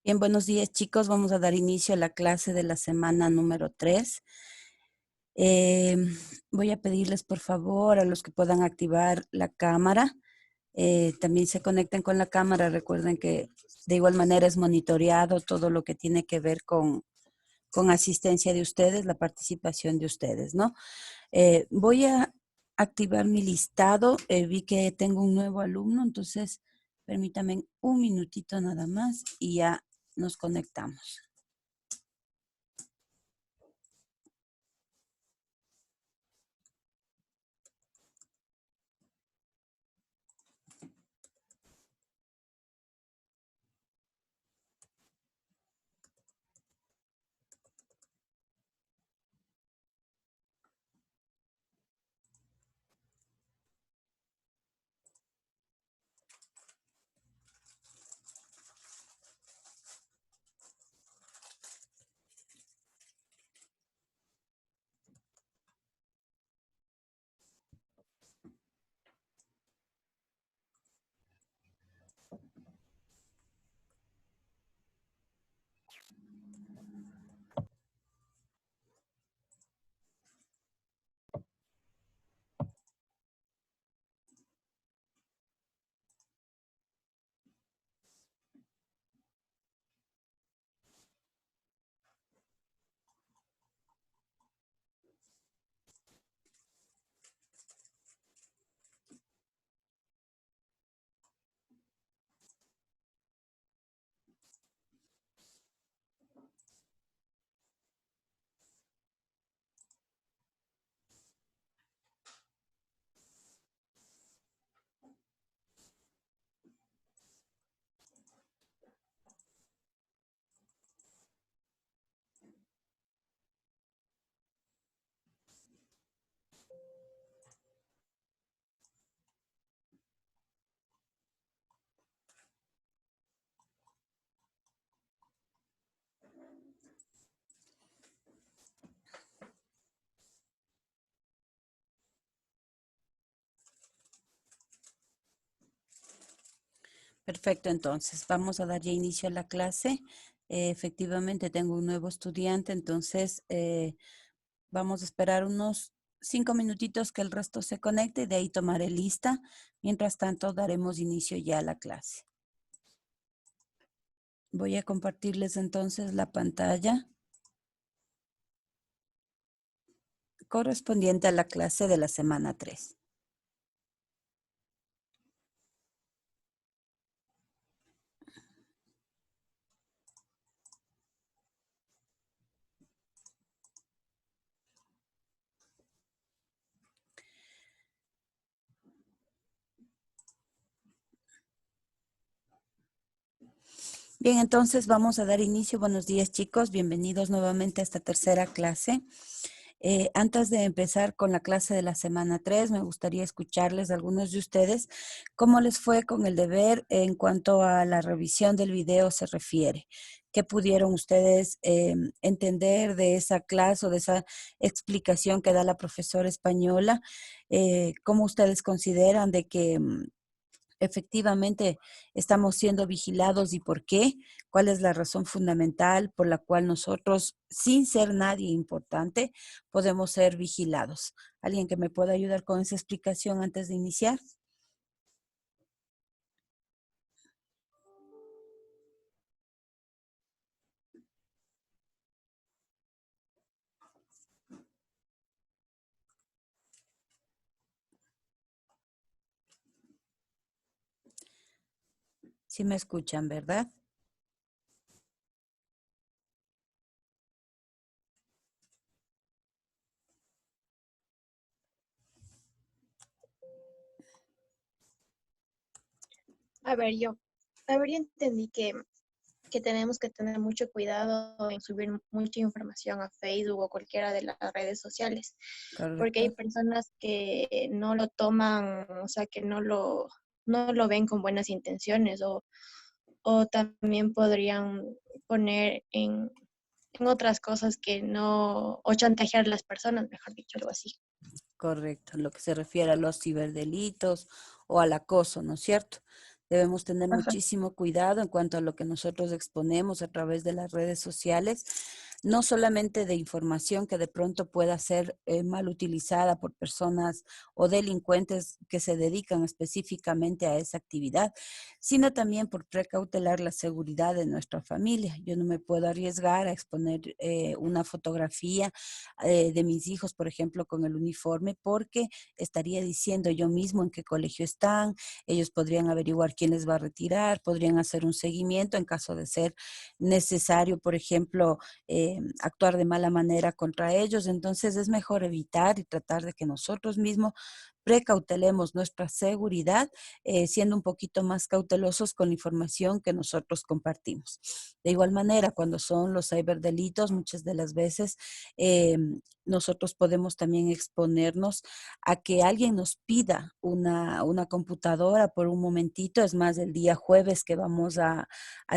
Bien, buenos días chicos. Vamos a dar inicio a la clase de la semana número 3. Voy a pedirles por favor a los que puedan activar la cámara. También se conecten con la cámara. Recuerden que de igual manera es monitoreado todo lo que tiene que ver con asistencia de ustedes, la participación de ustedes, ¿no? Voy a activar mi listado. Vi que tengo un nuevo alumno, entonces permítanme un minutito nada más y ya nos conectamos. Perfecto, entonces vamos a dar ya inicio a la clase. Efectivamente tengo un nuevo estudiante, entonces vamos a esperar unos 5 minutitos que el resto se conecte y de ahí tomaré lista. Mientras tanto, daremos inicio ya a la clase. Voy a compartirles entonces la pantalla correspondiente a la clase de la semana 3. Bien, entonces vamos a dar inicio. Buenos días, chicos. Bienvenidos nuevamente a esta tercera clase. Antes de empezar con la clase de la semana 3, me gustaría escucharles a algunos de ustedes cómo les fue con el deber en cuanto a la revisión del video se refiere. ¿Qué pudieron ustedes entender de esa clase o de esa explicación que da la profesora española? ¿Cómo ustedes consideran de que efectivamente estamos siendo vigilados y por qué? ¿Cuál es la razón fundamental por la cual nosotros, sin ser nadie importante, podemos ser vigilados? ¿Alguien que me pueda ayudar con esa explicación antes de iniciar? Sí me escuchan, ¿verdad? A ver, yo entendí que tenemos que tener mucho cuidado en subir mucha información a Facebook o cualquiera de las redes sociales, porque hay Correcto. personas que no lo toman, o sea, que no lo ven con buenas intenciones o también podrían poner en otras cosas que no, o chantajear a las personas, mejor dicho, algo así. Correcto, lo que se refiere a los ciberdelitos o al acoso, ¿no es cierto? Debemos tener Ajá. muchísimo cuidado en cuanto a lo que nosotros exponemos a través de las redes sociales, no solamente de información que de pronto pueda ser mal utilizada por personas o delincuentes que se dedican específicamente a esa actividad, sino también por precautelar la seguridad de nuestra familia. Yo no me puedo arriesgar a exponer una fotografía de mis hijos, por ejemplo, con el uniforme, porque estaría diciendo yo mismo en qué colegio están. Ellos podrían averiguar quién les va a retirar, podrían hacer un seguimiento en caso de ser necesario, por ejemplo, actuar de mala manera contra ellos. Entonces es mejor evitar y tratar de que nosotros mismos precautelemos nuestra seguridad, siendo un poquito más cautelosos con la información que nosotros compartimos. De igual manera, cuando son los ciberdelitos, muchas de las veces eh, nosotros podemos también exponernos a que alguien nos pida una computadora por un momentito. Es más, el día jueves que vamos a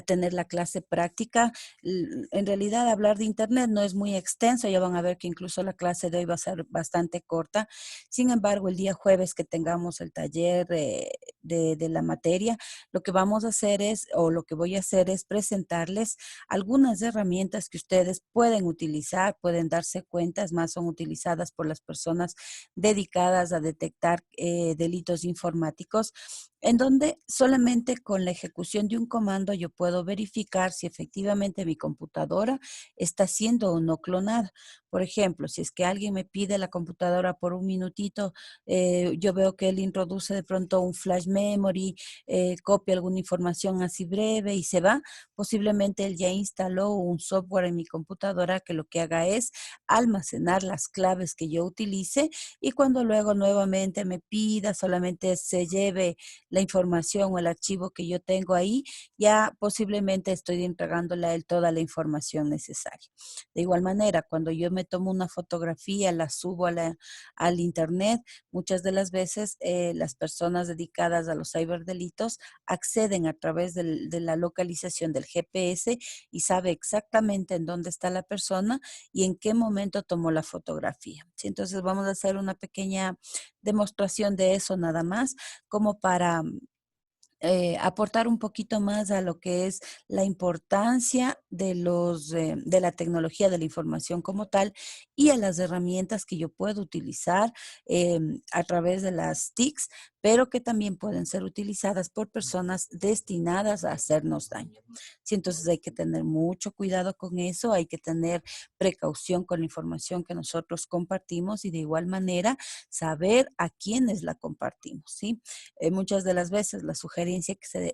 tener la clase práctica, en realidad hablar de Internet no es muy extenso, ya van a ver que incluso la clase de hoy va a ser bastante corta. Sin embargo, el día jueves que tengamos el taller de la materia, lo que vamos a hacer es, o lo que voy a hacer es presentarles algunas herramientas que ustedes pueden utilizar, pueden darse cuenta, es más, son utilizadas por las personas dedicadas a detectar delitos informáticos, en donde solamente con la ejecución de un comando yo puedo verificar si efectivamente mi computadora está siendo o no clonada. Por ejemplo, si es que alguien me pide la computadora por un minutito, yo veo que él introduce de pronto un flash memory, copia alguna información así breve y se va, posiblemente él ya instaló un software en mi computadora que lo que haga es almacenar las claves que yo utilice, y cuando luego nuevamente me pida, solamente se lleve la información o el archivo que yo tengo ahí, ya posiblemente estoy entregándole a él toda la información necesaria. De igual manera, cuando yo me tomo una fotografía, la subo al internet, muchas de las veces las personas dedicadas a los ciberdelitos acceden a través de la localización del GPS y sabe exactamente en dónde está la persona y en qué momento tomó la fotografía. ¿Sí? Entonces vamos a hacer una pequeña demostración de eso nada más, como para aportar un poquito más a lo que es la importancia de la tecnología de la información como tal y a las herramientas que yo puedo utilizar a través de las TICs, pero que también pueden ser utilizadas por personas destinadas a hacernos daño. Sí, entonces hay que tener mucho cuidado con eso, hay que tener precaución con la información que nosotros compartimos y de igual manera saber a quiénes la compartimos, ¿sí? Muchas de las veces la sugerencia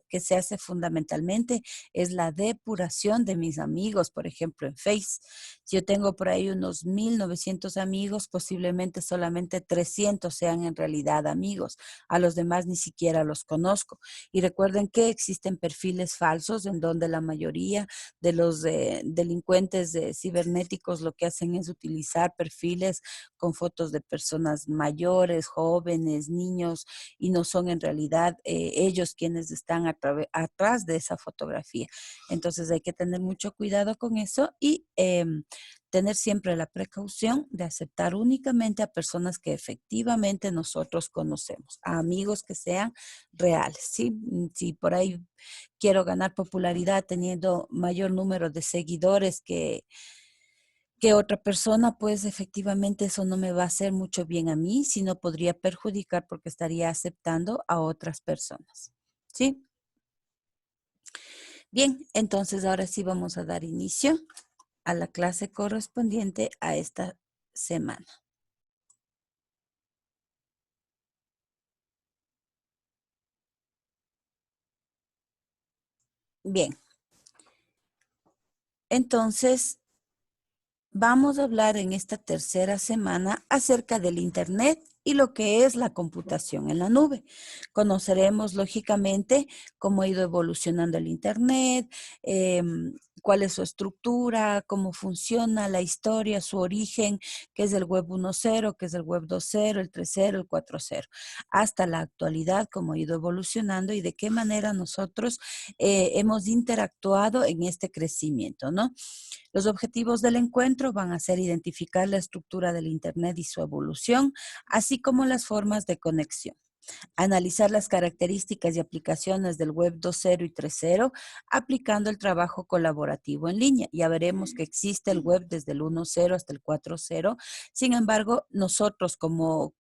que se hace fundamentalmente es la depuración de mis amigos, por ejemplo, en Face. Si yo tengo por ahí unos 1900 amigos, posiblemente solamente 300 sean en realidad amigos. A los demás ni siquiera los conozco. Y recuerden que existen perfiles falsos en donde la mayoría de los delincuentes cibernéticos lo que hacen es utilizar perfiles con fotos de personas mayores, jóvenes, niños, y no son en realidad ellos quienes están atrás de esa fotografía. Entonces hay que tener mucho cuidado con eso y tener siempre la precaución de aceptar únicamente a personas que efectivamente nosotros conocemos, a amigos que sean reales, ¿sí? Si por ahí quiero ganar popularidad teniendo mayor número de seguidores que otra persona, pues efectivamente eso no me va a hacer mucho bien a mí, sino podría perjudicar porque estaría aceptando a otras personas. ¿Sí? Bien, entonces ahora sí vamos a dar inicio a la clase correspondiente a esta semana. Bien, entonces vamos a hablar en esta tercera semana acerca del Internet y lo que es la computación en la nube. Conoceremos, lógicamente, cómo ha ido evolucionando el Internet, cuál es su estructura, cómo funciona la historia, su origen, qué es el web 1.0, qué es el web 2.0, el 3.0, el 4.0, hasta la actualidad, cómo ha ido evolucionando y de qué manera nosotros hemos interactuado en este crecimiento, ¿no? Los objetivos del encuentro van a ser identificar la estructura del Internet y su evolución, así como las formas de conexión. Analizar las características y aplicaciones del web 2.0 y 3.0 aplicando el trabajo colaborativo en línea. Ya veremos que existe el web desde el 1.0 hasta el 4.0. Sin embargo, nosotros como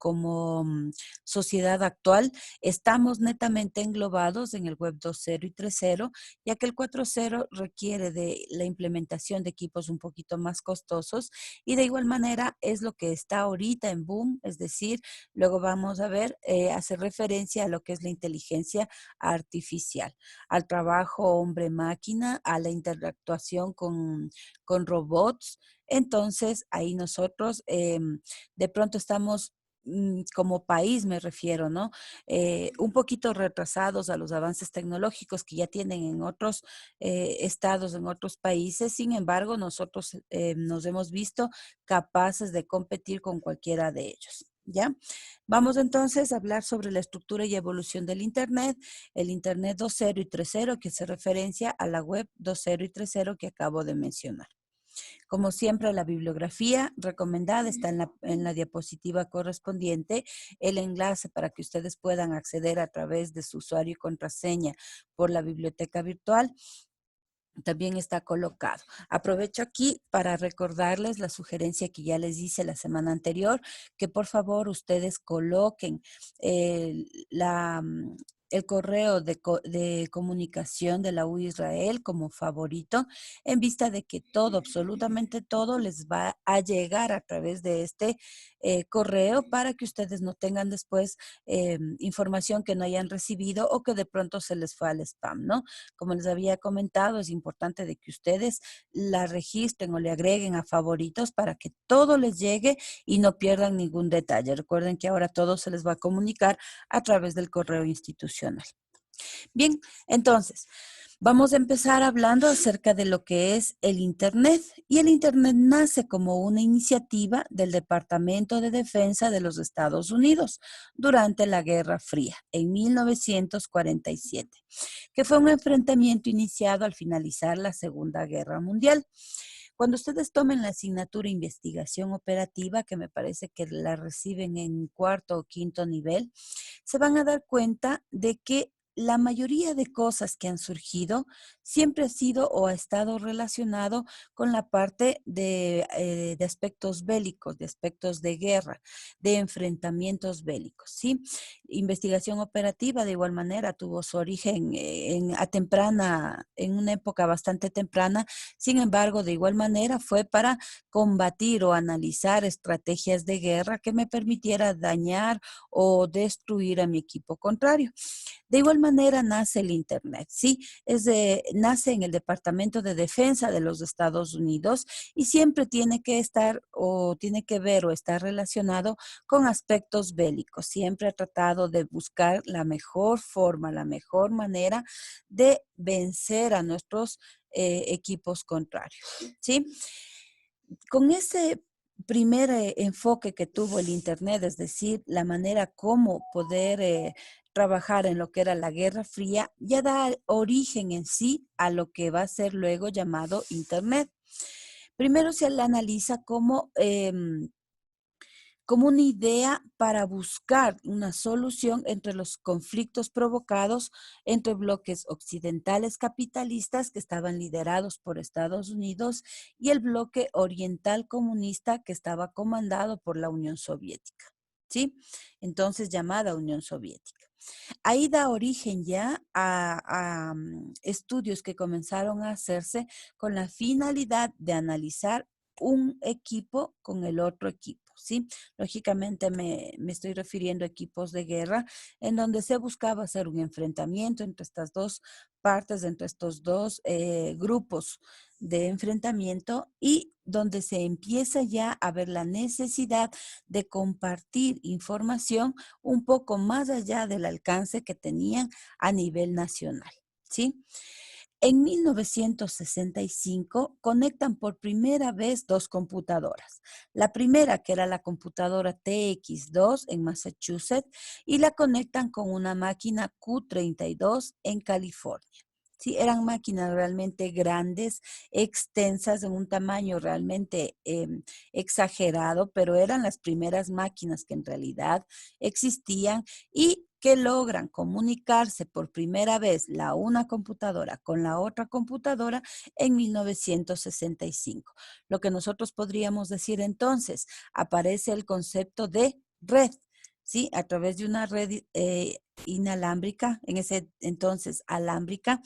sociedad actual estamos netamente englobados en el web 2.0 y 3.0, ya que el 4.0 requiere de la implementación de equipos un poquito más costosos y de igual manera es lo que está ahorita en boom, es decir, luego vamos a ver, hace referencia a lo que es la inteligencia artificial, al trabajo hombre-máquina, a la interactuación con robots. Entonces, ahí nosotros de pronto estamos como país me refiero, ¿no? Un poquito retrasados a los avances tecnológicos que ya tienen en otros estados, en otros países. Sin embargo, nosotros nos hemos visto capaces de competir con cualquiera de ellos. ¿Ya? Vamos entonces a hablar sobre la estructura y evolución del Internet, el Internet 2.0 y 3.0, que se referencia a la web 2.0 y 3.0 que acabo de mencionar. Como siempre, la bibliografía recomendada está en la diapositiva correspondiente, el enlace para que ustedes puedan acceder a través de su usuario y contraseña por la biblioteca virtual también está colocado. Aprovecho aquí para recordarles la sugerencia que ya les hice la semana anterior, que por favor ustedes coloquen el, el correo de comunicación de la U Israel como favorito, en vista de que todo, absolutamente todo, les va a llegar a través de este correo para que ustedes no tengan después información que no hayan recibido o que de pronto se les fue al spam, ¿no? Como les había comentado, es importante de que ustedes la registren o le agreguen a favoritos para que todo les llegue y no pierdan ningún detalle. Recuerden que ahora todo se les va a comunicar a través del correo institucional. Bien, entonces, vamos a empezar hablando acerca de lo que es el Internet. Y el Internet nace como una iniciativa del Departamento de Defensa de los Estados Unidos durante la Guerra Fría en 1947, que fue un enfrentamiento iniciado al finalizar la Segunda Guerra Mundial. Cuando ustedes tomen la asignatura Investigación Operativa, que me parece que la reciben en cuarto o quinto nivel, se van a dar cuenta de que la mayoría de cosas que han surgido siempre ha sido o ha estado relacionado con la parte de aspectos bélicos, de aspectos de guerra, de enfrentamientos bélicos, ¿sí? Investigación operativa de igual manera tuvo su origen en una época bastante temprana. Sin embargo, de igual manera fue para combatir o analizar estrategias de guerra que me permitiera dañar o destruir a mi equipo contrario. De igual manera nace el Internet, ¿sí? Nace en el Departamento de Defensa de los Estados Unidos y siempre tiene que estar o tiene que ver o estar relacionado con aspectos bélicos. Siempre ha tratado de buscar la mejor forma, la mejor manera de vencer a nuestros equipos contrarios, ¿sí? Con ese primer enfoque que tuvo el Internet, es decir, la manera como poder trabajar en lo que era la Guerra Fría, ya da origen en sí a lo que va a ser luego llamado Internet. Primero se le analiza como una idea para buscar una solución entre los conflictos provocados entre bloques occidentales capitalistas que estaban liderados por Estados Unidos y el bloque oriental comunista que estaba comandado por la Unión Soviética, ¿sí? Entonces llamada Unión Soviética. Ahí da origen ya a estudios que comenzaron a hacerse con la finalidad de analizar un equipo con el otro equipo, ¿sí? Lógicamente me estoy refiriendo a equipos de guerra en donde se buscaba hacer un enfrentamiento entre estas dos partes, entre estos dos grupos de enfrentamiento y donde se empieza ya a ver la necesidad de compartir información un poco más allá del alcance que tenían a nivel nacional, ¿sí? En 1965 conectan por primera vez dos computadoras. La primera, que era la computadora TX2 en Massachusetts, y la conectan con una máquina Q32 en California. Sí, eran máquinas realmente grandes, extensas, en un tamaño realmente exagerado, pero eran las primeras máquinas que en realidad existían y que logran comunicarse por primera vez la una computadora con la otra computadora en 1965. Lo que nosotros podríamos decir entonces, aparece el concepto de red, ¿sí? A través de una red inalámbrica, en ese entonces alámbrica,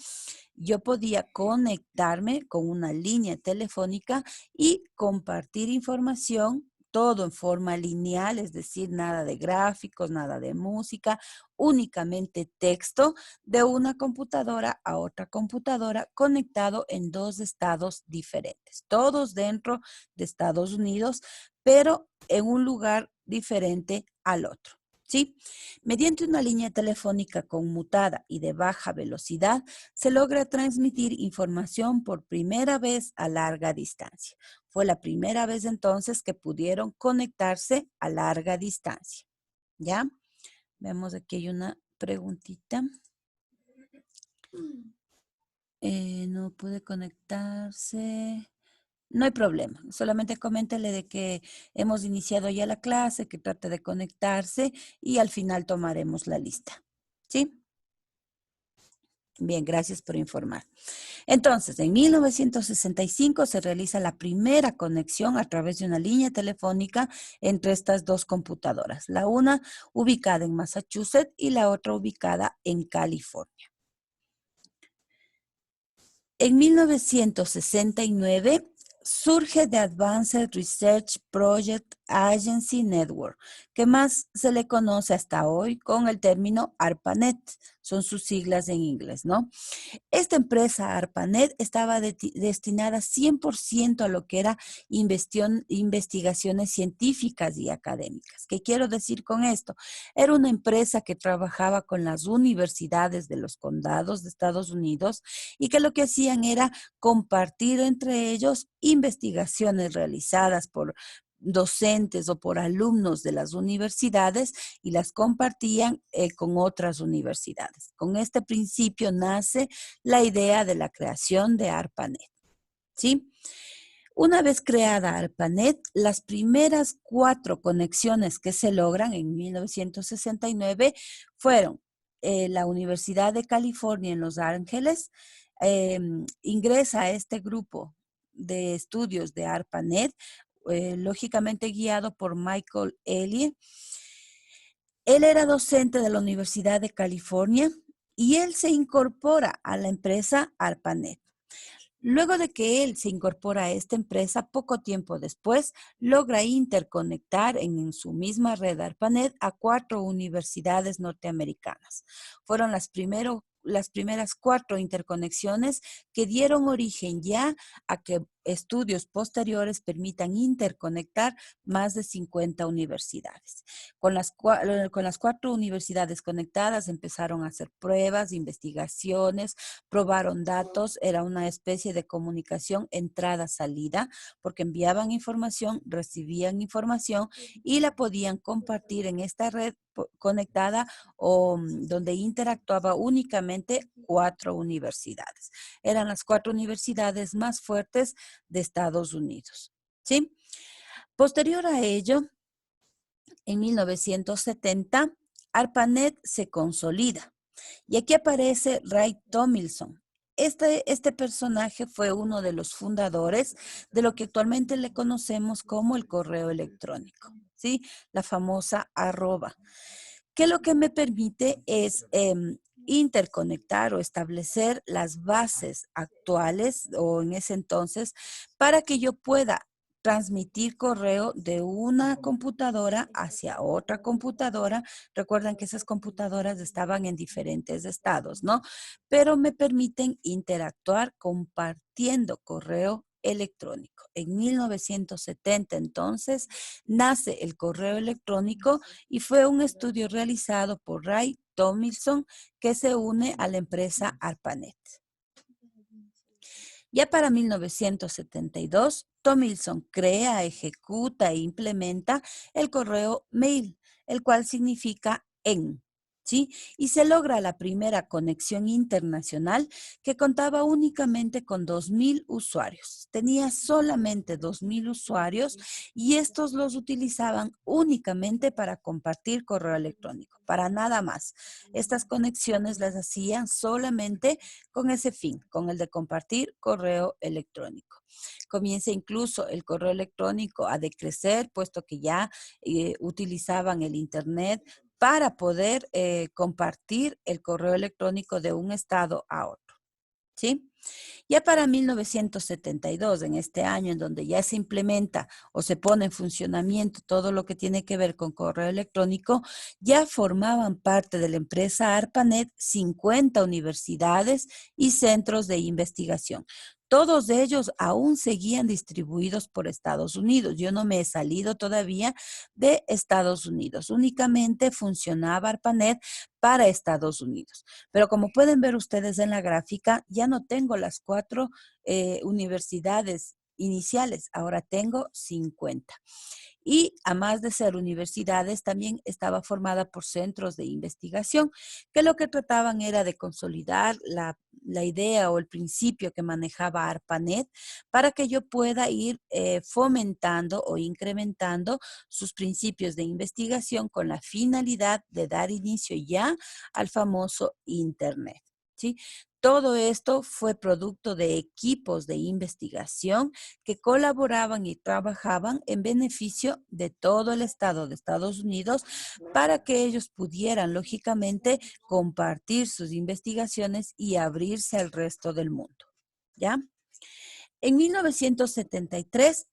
yo podía conectarme con una línea telefónica y compartir información, todo en forma lineal, es decir, nada de gráficos, nada de música, únicamente texto de una computadora a otra computadora conectado en dos estados diferentes, todos dentro de Estados Unidos, pero en un lugar diferente al otro. ¿Sí? Mediante una línea telefónica conmutada y de baja velocidad, se logra transmitir información por primera vez a larga distancia. Fue la primera vez entonces que pudieron conectarse a larga distancia. ¿Ya? Vemos aquí hay una preguntita. No puede conectarse. No hay problema, solamente coméntele de que hemos iniciado ya la clase, que trate de conectarse y al final tomaremos la lista. ¿Sí? Bien, gracias por informar. Entonces, en 1965 se realiza la primera conexión a través de una línea telefónica entre estas dos computadoras, la una ubicada en Massachusetts y la otra ubicada en California. En 1969 surge The Advanced Research Project Agency Network, que más se le conoce hasta hoy con el término ARPANET, son sus siglas en inglés, ¿no? Esta empresa ARPANET estaba destinada 100% a lo que era investigaciones científicas y académicas. ¿Qué quiero decir con esto? Era una empresa que trabajaba con las universidades de los condados de Estados Unidos y que lo que hacían era compartir entre ellos investigaciones realizadas por docentes o por alumnos de las universidades y las compartían con otras universidades. Con este principio nace la idea de la creación de ARPANET, ¿sí? Una vez creada ARPANET, las primeras 4 conexiones que se logran en 1969 fueron la Universidad de California en Los Ángeles, ingresa a este grupo de estudios de ARPANET, lógicamente guiado por Michael Elie. Él era docente de la Universidad de California y él se incorpora a la empresa ARPANET. Luego de que él se incorpora a esta empresa, poco tiempo después, logra interconectar en su misma red ARPANET a 4 universidades norteamericanas. Fueron las primeras 4 interconexiones que dieron origen ya a que estudios posteriores permitan interconectar más de 50 universidades. Con las 4 universidades conectadas empezaron a hacer pruebas, investigaciones, probaron datos, era una especie de comunicación entrada-salida, porque enviaban información, recibían información y la podían compartir en esta red conectada o donde interactuaba únicamente 4 universidades. Eran las 4 universidades más fuertes de Estados Unidos, ¿sí? Posterior a ello, en 1970, ARPANET se consolida. Y aquí aparece Ray Tomlinson. Este personaje fue uno de los fundadores de lo que actualmente le conocemos como el correo electrónico, ¿sí? La famosa arroba, que lo que me permite es interconectar o establecer las bases actuales o en ese entonces para que yo pueda transmitir correo de una computadora hacia otra computadora. Recuerdan que esas computadoras estaban en diferentes estados, ¿no? Pero me permiten interactuar compartiendo correo electrónico. En 1970, entonces, nace el correo electrónico y fue un estudio realizado por Ray Tomlinson que se une a la empresa ARPANET. Ya para 1972, Tomlinson crea, ejecuta e implementa el correo mail, el cual significa en, ¿sí? Y se logra la primera conexión internacional que contaba únicamente con 2.000 usuarios. Tenía solamente 2.000 usuarios y estos los utilizaban únicamente para compartir correo electrónico, para nada más. Estas conexiones las hacían solamente con ese fin, con el de compartir correo electrónico. Comienza incluso el correo electrónico a decrecer, puesto que ya utilizaban el Internet para poder compartir el correo electrónico de un estado a otro, ¿sí? Ya para 1972, en este año en donde ya se implementa o se pone en funcionamiento todo lo que tiene que ver con correo electrónico, ya formaban parte de la empresa ARPANET 50 universidades y centros de investigación. Todos ellos aún seguían distribuidos por Estados Unidos. Yo no me he salido todavía de Estados Unidos. Únicamente funcionaba ARPANET para Estados Unidos. Pero como pueden ver ustedes en la gráfica, ya no tengo las 4 universidades iniciales, ahora tengo 50. Y a más de ser universidades, también estaba formada por centros de investigación, que lo que trataban era de consolidar la idea o el principio que manejaba ARPANET para que yo pueda ir fomentando o incrementando sus principios de investigación con la finalidad de dar inicio ya al famoso Internet. ¿Sí? Todo esto fue producto de equipos de investigación que colaboraban y trabajaban en beneficio de todo el estado de Estados Unidos para que ellos pudieran, lógicamente, compartir sus investigaciones y abrirse al resto del mundo. ¿Ya? En 1973,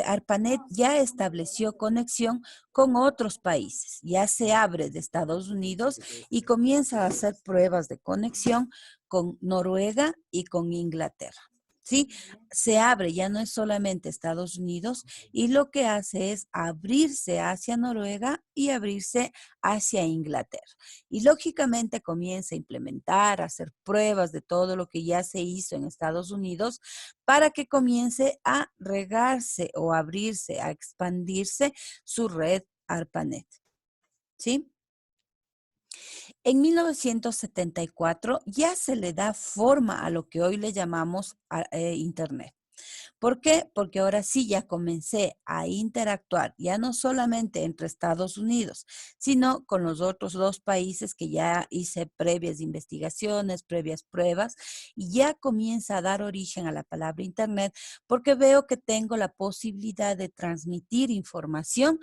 ARPANET ya estableció conexión con otros países, ya se abre de Estados Unidos y comienza a hacer pruebas de conexión con Noruega y con Inglaterra. ¿Sí? Se abre, ya no es solamente Estados Unidos, y lo que hace es abrirse hacia Noruega y abrirse hacia Inglaterra. Y lógicamente comienza a implementar, a hacer pruebas de todo lo que ya se hizo en Estados Unidos para que comience a regarse o abrirse, a expandirse su red ARPANET. ¿Sí? En 1974 ya se le da forma a lo que hoy le llamamos Internet. ¿Por qué? Porque ahora sí ya comencé a interactuar, ya no solamente entre Estados Unidos, sino con los otros 2 países que ya hice previas investigaciones, previas pruebas, y ya comienza a dar origen a la palabra Internet, porque veo que tengo la posibilidad de transmitir información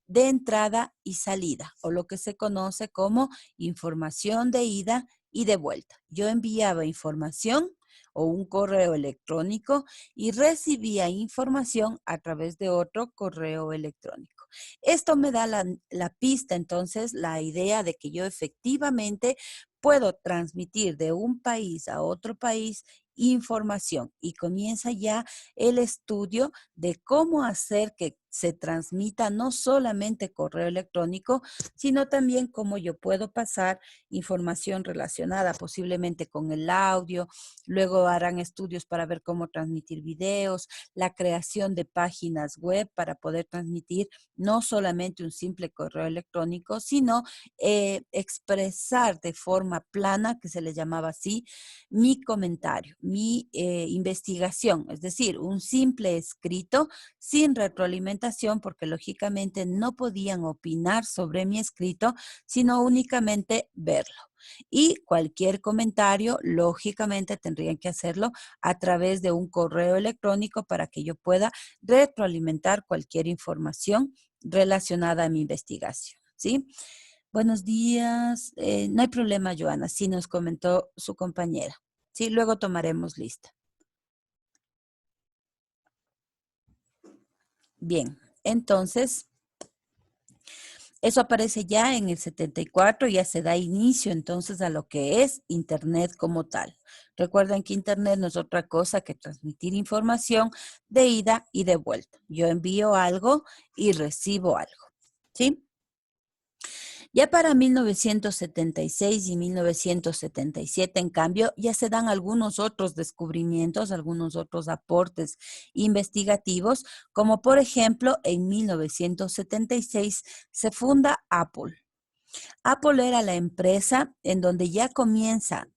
de entrada y salida, o lo que se conoce como información de ida y de vuelta. Yo enviaba información o un correo electrónico y recibía información a través de otro correo electrónico. Esto me da la pista, entonces, la idea de que yo efectivamente puedo transmitir de un país a otro país información y comienza ya el estudio de cómo hacer que se transmita no solamente correo electrónico, sino también cómo yo puedo pasar información relacionada posiblemente con el audio. Luego harán estudios para ver cómo transmitir videos, la creación de páginas web para poder transmitir no solamente un simple correo electrónico, sino expresar de forma plana, que se le llamaba así, mi comentario, mi investigación, es decir, un simple escrito sin retroalimentación, porque lógicamente no podían opinar sobre mi escrito, sino únicamente verlo. Y cualquier comentario, lógicamente, tendrían que hacerlo a través de un correo electrónico para que yo pueda retroalimentar cualquier información relacionada a mi investigación, ¿sí? Buenos días. No hay problema, Joana, sí nos comentó su compañera. Sí, luego tomaremos lista. Bien, entonces, eso aparece ya en el 74, ya se da inicio entonces a lo que es Internet como tal. Recuerden que Internet no es otra cosa que transmitir información de ida y de vuelta. Yo envío algo y recibo algo, ¿sí? Ya para 1976 y 1977, en cambio, ya se dan algunos otros descubrimientos, algunos otros aportes investigativos, como por ejemplo, en 1976 se funda Apple. Apple era la empresa en donde ya comienza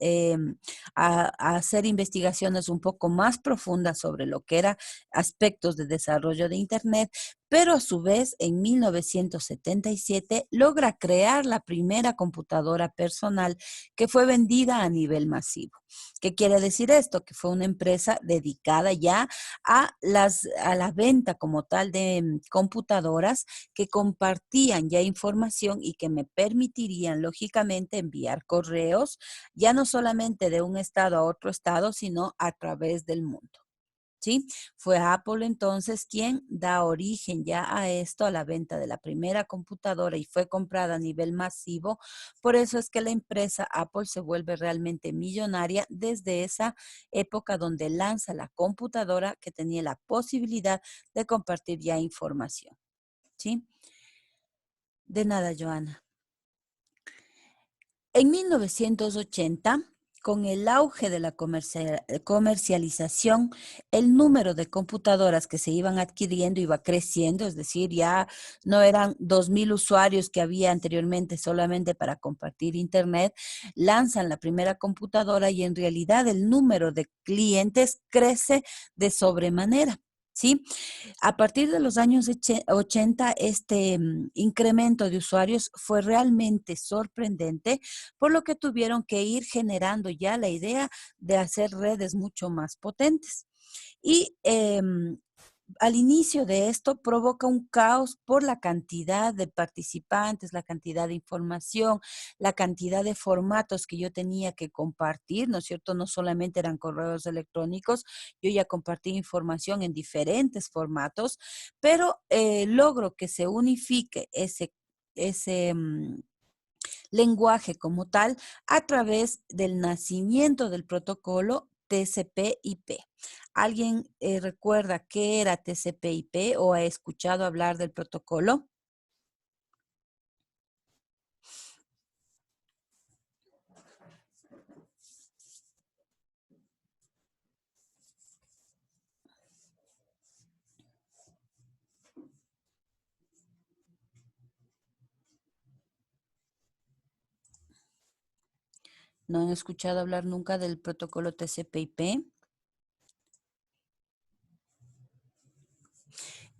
a hacer investigaciones un poco más profundas sobre lo que eran aspectos de desarrollo de Internet, pero a su vez en 1977 logra crear la primera computadora personal que fue vendida a nivel masivo. ¿Qué quiere decir esto? Que fue una empresa dedicada ya a la venta como tal de computadoras que compartían ya información y que me permitirían, lógicamente, enviar correos, ya no solamente de un estado a otro estado, sino a través del mundo. ¿Sí? Fue Apple entonces quien da origen ya a esto, a la venta de la primera computadora y fue comprada a nivel masivo. Por eso es que la empresa Apple se vuelve realmente millonaria desde esa época donde lanza la computadora que tenía la posibilidad de compartir ya información. ¿Sí? De nada, Joana. En 1980, con el auge de la comercialización, el número de computadoras que se iban adquiriendo iba creciendo, es decir, ya no eran 2.000 usuarios que había anteriormente solamente para compartir Internet, lanzan la primera computadora y en realidad el número de clientes crece de sobremanera. ¿Sí? A partir de los años 80, este incremento de usuarios fue realmente sorprendente, por lo que tuvieron que ir generando ya la idea de hacer redes mucho más potentes. Y al inicio de esto provoca un caos por la cantidad de participantes, la cantidad de información, la cantidad de formatos que yo tenía que compartir, ¿no es cierto? No solamente eran correos electrónicos, yo ya compartí información en diferentes formatos, pero logro que se unifique ese lenguaje como tal a través del nacimiento del protocolo TCP/IP. ¿Alguien recuerda qué era TCP/IP o ha escuchado hablar del protocolo? ¿No han escuchado hablar nunca del protocolo TCP/IP?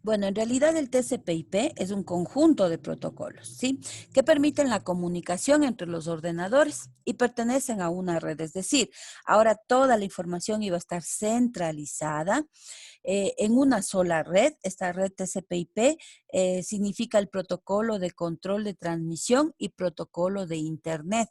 Bueno, en realidad el TCP/IP es un conjunto de protocolos, ¿sí? Que permiten la comunicación entre los ordenadores y pertenecen a una red. Es decir, ahora toda la información iba a estar centralizada en una sola red. Esta red TCP/IP significa el protocolo de control de transmisión y protocolo de Internet.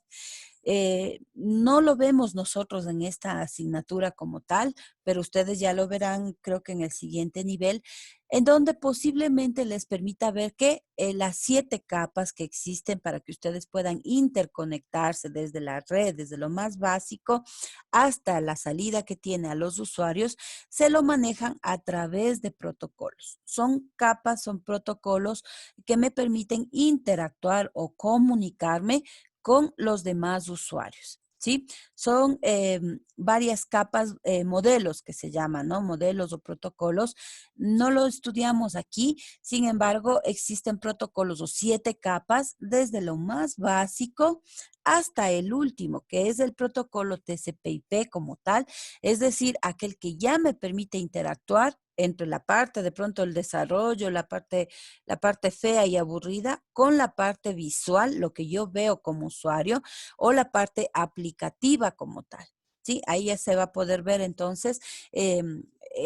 No lo vemos nosotros en esta asignatura como tal, pero ustedes ya lo verán, creo que en el siguiente nivel, en donde posiblemente les permita ver que las 7 capas que existen para que ustedes puedan interconectarse desde la red, desde lo más básico hasta la salida que tiene a los usuarios, se lo manejan a través de protocolos. Son capas, son protocolos que me permiten interactuar o comunicarme con los demás usuarios. ¿Sí? Son varias capas, modelos que se llaman, ¿no? Modelos o protocolos. No lo estudiamos aquí, sin embargo, existen protocolos o 7 capas desde lo más básico hasta el último, que es el protocolo TCP/IP como tal, es decir, aquel que ya me permite interactuar entre la parte de pronto el desarrollo, la parte fea y aburrida con la parte visual, lo que yo veo como usuario, o la parte aplicativa como tal. ¿Sí? Ahí ya se va a poder ver entonces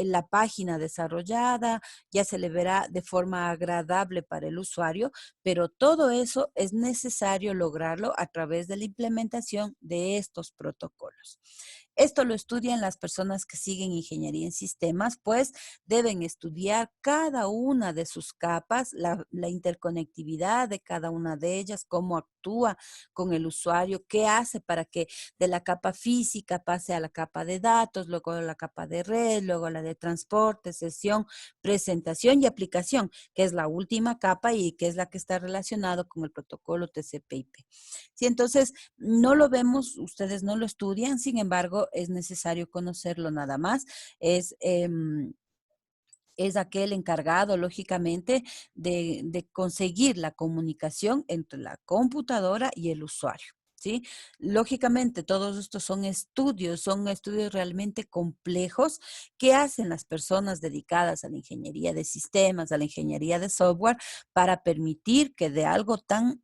la página desarrollada, ya se le verá de forma agradable para el usuario, pero todo eso es necesario lograrlo a través de la implementación de estos protocolos. Esto lo estudian las personas que siguen ingeniería en sistemas, pues deben estudiar cada una de sus capas, la interconectividad de cada una de ellas, cómo actúa con el usuario, qué hace para que de la capa física pase a la capa de datos, luego a la capa de red, luego a la de transporte, sesión, presentación y aplicación, que es la última capa y que es la que está relacionado con el protocolo TCP/IP. Sí, entonces no lo vemos, ustedes no lo estudian, sin embargo, es necesario conocerlo nada más. Es es aquel encargado, lógicamente, de conseguir la comunicación entre la computadora y el usuario. ¿Sí? Lógicamente, todos estos son estudios realmente complejos que hacen las personas dedicadas a la ingeniería de sistemas, a la ingeniería de software, para permitir que de algo tan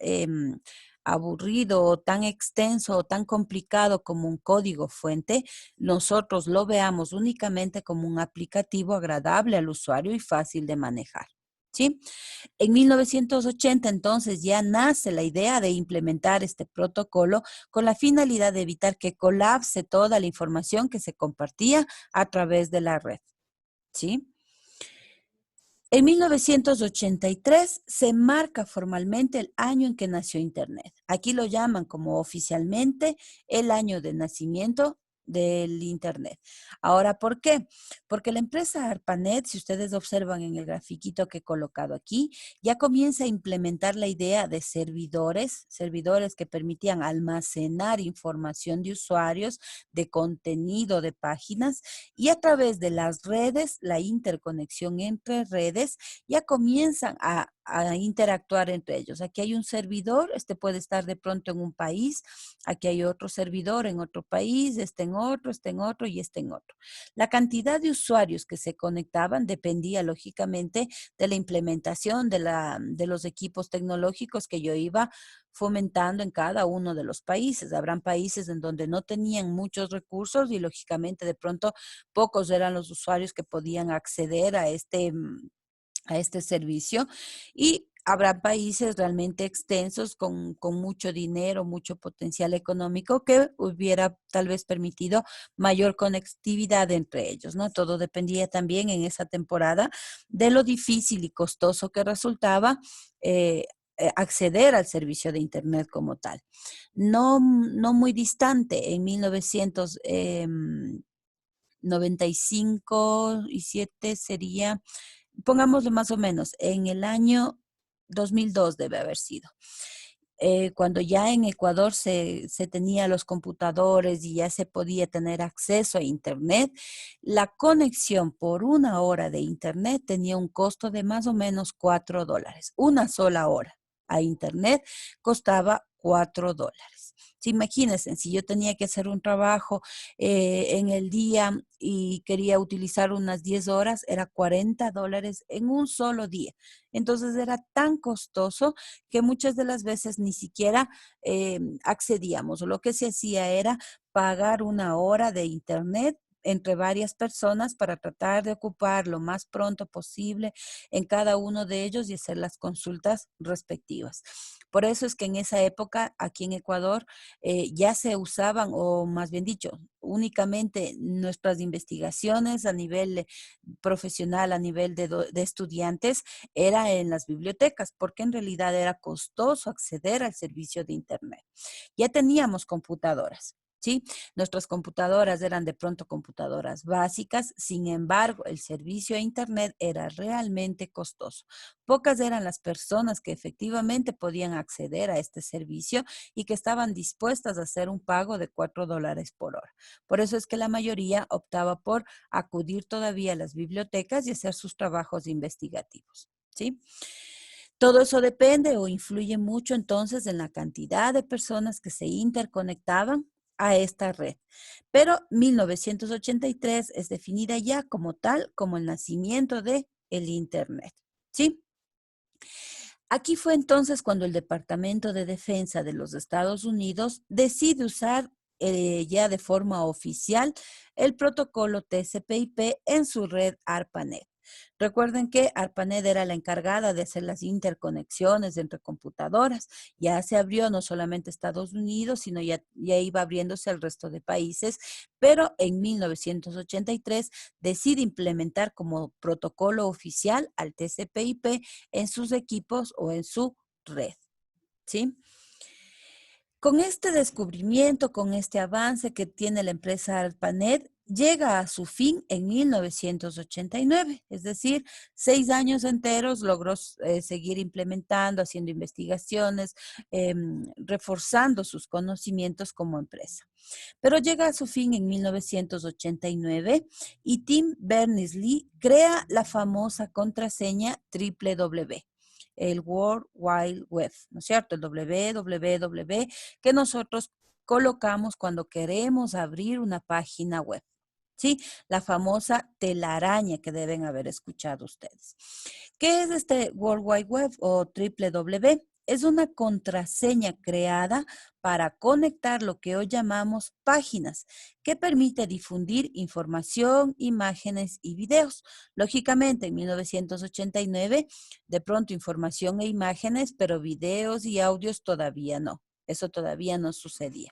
aburrido o tan extenso o tan complicado como un código fuente, nosotros lo veamos únicamente como un aplicativo agradable al usuario y fácil de manejar. ¿Sí? En 1980 entonces ya nace la idea de implementar este protocolo con la finalidad de evitar que colapse toda la información que se compartía a través de la red. ¿Sí? En 1983 se marca formalmente el año en que nació Internet. Aquí lo llaman como oficialmente el año de nacimiento del Internet. Ahora, ¿por qué? Porque la empresa ARPANET, si ustedes observan en el grafiquito que he colocado aquí, ya comienza a implementar la idea de servidores que permitían almacenar información de usuarios, de contenido de páginas, y a través de las redes, la interconexión entre redes, ya comienzan a interactuar entre ellos. Aquí hay un servidor, este puede estar de pronto en un país, aquí hay otro servidor en otro país, este en otro y este en otro. La cantidad de usuarios que se conectaban dependía lógicamente de la implementación de los equipos tecnológicos que yo iba fomentando en cada uno de los países. Habrán países en donde no tenían muchos recursos y lógicamente de pronto pocos eran los usuarios que podían acceder a este servicio, y habrá países realmente extensos con mucho dinero, mucho potencial económico que hubiera tal vez permitido mayor conectividad entre ellos, ¿no? Todo dependía también en esa temporada de lo difícil y costoso que resultaba acceder al servicio de Internet como tal. No muy distante, en 1995 y 7 sería, pongámoslo más o menos, en el año 2002 debe haber sido. Cuando ya en Ecuador se tenía los computadores y ya se podía tener acceso a Internet, la conexión por una hora de Internet tenía un costo de más o menos $4. Una sola hora a Internet costaba $4. Sí, imagínense, si yo tenía que hacer un trabajo en el día y quería utilizar unas 10 horas, era $40 en un solo día. Entonces era tan costoso que muchas de las veces ni siquiera accedíamos. Lo que se hacía era pagar una hora de Internet entre varias personas para tratar de ocupar lo más pronto posible en cada uno de ellos y hacer las consultas respectivas. Por eso es que en esa época, aquí en Ecuador, ya se usaban, o más bien dicho, únicamente nuestras investigaciones a nivel profesional, a nivel de estudiantes, era en las bibliotecas, porque en realidad era costoso acceder al servicio de Internet. Ya teníamos computadoras. ¿Sí? Nuestras computadoras eran de pronto computadoras básicas, sin embargo, el servicio a Internet era realmente costoso. Pocas eran las personas que efectivamente podían acceder a este servicio y que estaban dispuestas a hacer un pago de $4 por hora. Por eso es que la mayoría optaba por acudir todavía a las bibliotecas y hacer sus trabajos investigativos. ¿Sí? Todo eso depende o influye mucho entonces en la cantidad de personas que se interconectaban a esta red. Pero 1983 es definida ya como tal, como el nacimiento de el Internet. ¿Sí? Aquí fue entonces cuando el Departamento de Defensa de los Estados Unidos decide usar ya de forma oficial el protocolo TCP/IP en su red ARPANET. Recuerden que ARPANET era la encargada de hacer las interconexiones entre computadoras. Ya se abrió no solamente Estados Unidos, sino ya iba abriéndose al resto de países, pero en 1983 decide implementar como protocolo oficial al TCP/IP en sus equipos o en su red. ¿Sí? Con este descubrimiento, con este avance que tiene la empresa ARPANET, llega a su fin en 1989, es decir, 6 años enteros logró seguir implementando, haciendo investigaciones, reforzando sus conocimientos como empresa. Pero llega a su fin en 1989 y Tim Berners-Lee crea la famosa contraseña www, el World Wide Web, ¿no es cierto? El www que nosotros colocamos cuando queremos abrir una página web. ¿Sí? La famosa telaraña que deben haber escuchado ustedes. ¿Qué es este World Wide Web o www? Es una contraseña creada para conectar lo que hoy llamamos páginas, que permite difundir información, imágenes y videos. Lógicamente, en 1989, de pronto información e imágenes, pero videos y audios todavía no. Eso todavía no sucedía.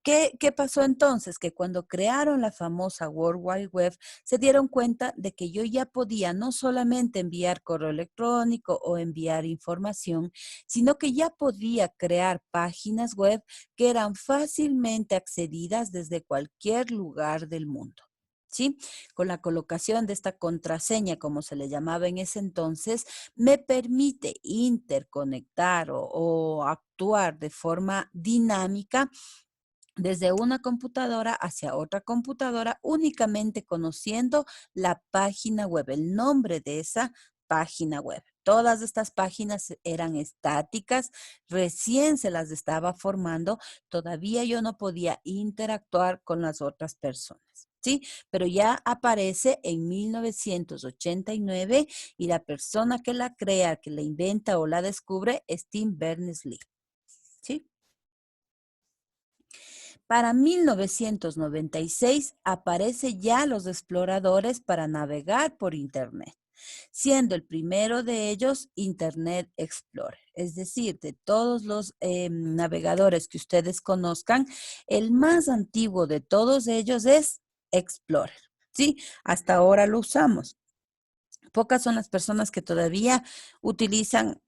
¿Qué pasó entonces? Que cuando crearon la famosa World Wide Web, se dieron cuenta de que yo ya podía no solamente enviar correo electrónico o enviar información, sino que ya podía crear páginas web que eran fácilmente accedidas desde cualquier lugar del mundo. ¿Sí? Con la colocación de esta contraseña, como se le llamaba en ese entonces, me permite interconectar o actuar de forma dinámica desde una computadora hacia otra computadora, únicamente conociendo la página web, el nombre de esa página web. Todas estas páginas eran estáticas, recién se las estaba formando, todavía yo no podía interactuar con las otras personas. ¿Sí? Pero ya aparece en 1989 y la persona que la crea, que la inventa o la descubre es Tim Berners-Lee. ¿Sí? Para 1996 aparece ya los exploradores para navegar por Internet, siendo el primero de ellos Internet Explorer. Es decir, de todos los navegadores que ustedes conozcan, el más antiguo de todos ellos es Explorer. ¿Sí? Hasta ahora lo usamos. Pocas son las personas que todavía utilizan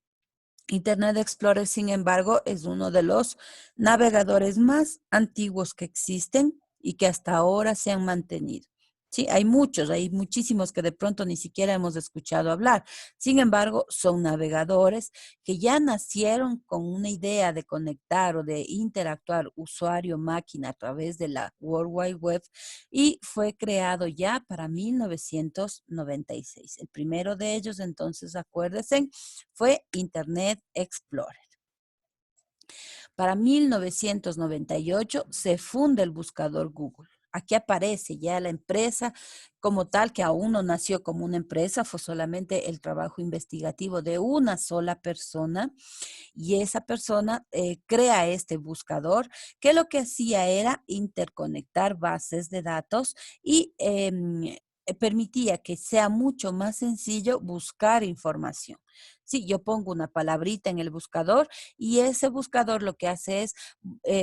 Internet Explorer, sin embargo, es uno de los navegadores más antiguos que existen y que hasta ahora se han mantenido. Sí, hay muchos, hay muchísimos que de pronto ni siquiera hemos escuchado hablar. Sin embargo, son navegadores que ya nacieron con una idea de conectar o de interactuar usuario-máquina a través de la World Wide Web y fue creado ya para 1996. El primero de ellos, entonces, acuérdense, fue Internet Explorer. Para 1998 se funda el buscador Google. Aquí aparece ya la empresa como tal, que aún no nació como una empresa, fue solamente el trabajo investigativo de una sola persona y esa persona crea este buscador que lo que hacía era interconectar bases de datos y permitía que sea mucho más sencillo buscar información. Sí, yo pongo una palabrita en el buscador y ese buscador lo que hace es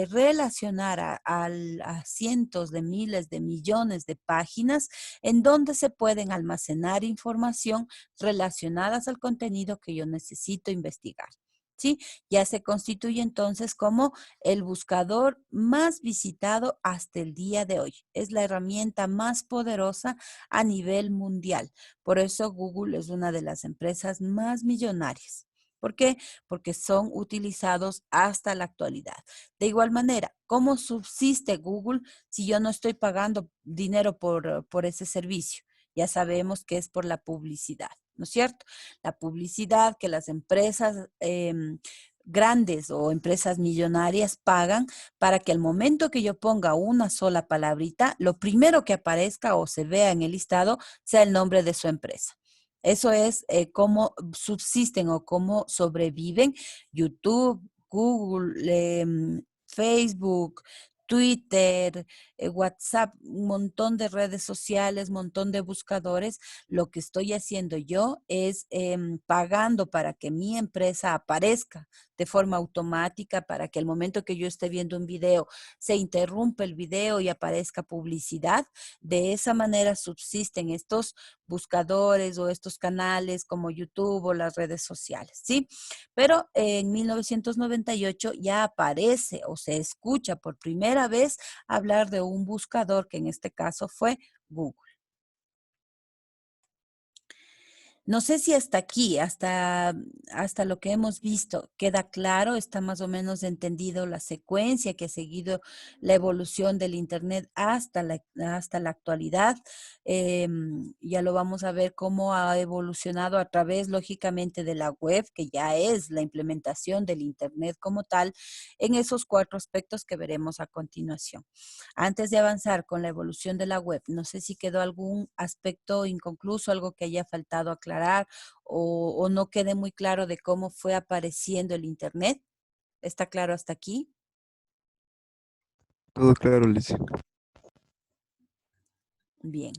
relacionar a cientos de miles de millones de páginas en donde se pueden almacenar información relacionadas al contenido que yo necesito investigar. ¿Sí? Ya se constituye entonces como el buscador más visitado hasta el día de hoy. Es la herramienta más poderosa a nivel mundial. Por eso Google es una de las empresas más millonarias. ¿Por qué? Porque son utilizados hasta la actualidad. De igual manera, ¿cómo subsiste Google si yo no estoy pagando dinero por ese servicio? Ya sabemos que es por la publicidad, ¿no es cierto? La publicidad que las empresas grandes o empresas millonarias pagan para que al momento que yo ponga una sola palabrita, lo primero que aparezca o se vea en el listado sea el nombre de su empresa. Eso es cómo subsisten o cómo sobreviven YouTube, Google, Facebook, Twitter, WhatsApp, un montón de redes sociales, un montón de buscadores. Lo que estoy haciendo yo es pagando para que mi empresa aparezca de forma automática, para que el momento que yo esté viendo un video se interrumpa el video y aparezca publicidad. De esa manera subsisten estos buscadores o estos canales como YouTube o las redes sociales, ¿sí? Pero en 1998 ya aparece o se escucha por primera vez hablar de un buscador que en este caso fue Google. No sé si hasta aquí, hasta lo que hemos visto, queda claro, está más o menos entendido la secuencia que ha seguido la evolución del Internet hasta la actualidad. Ya lo vamos a ver cómo ha evolucionado a través, lógicamente, de la web, que ya es la implementación del Internet como tal, en esos 4 aspectos que veremos a continuación. Antes de avanzar con la evolución de la web, no sé si quedó algún aspecto inconcluso, algo que haya faltado aclarar o no quede muy claro de cómo fue apareciendo el Internet. ¿Está claro hasta aquí? Todo claro, Alicia. Bien.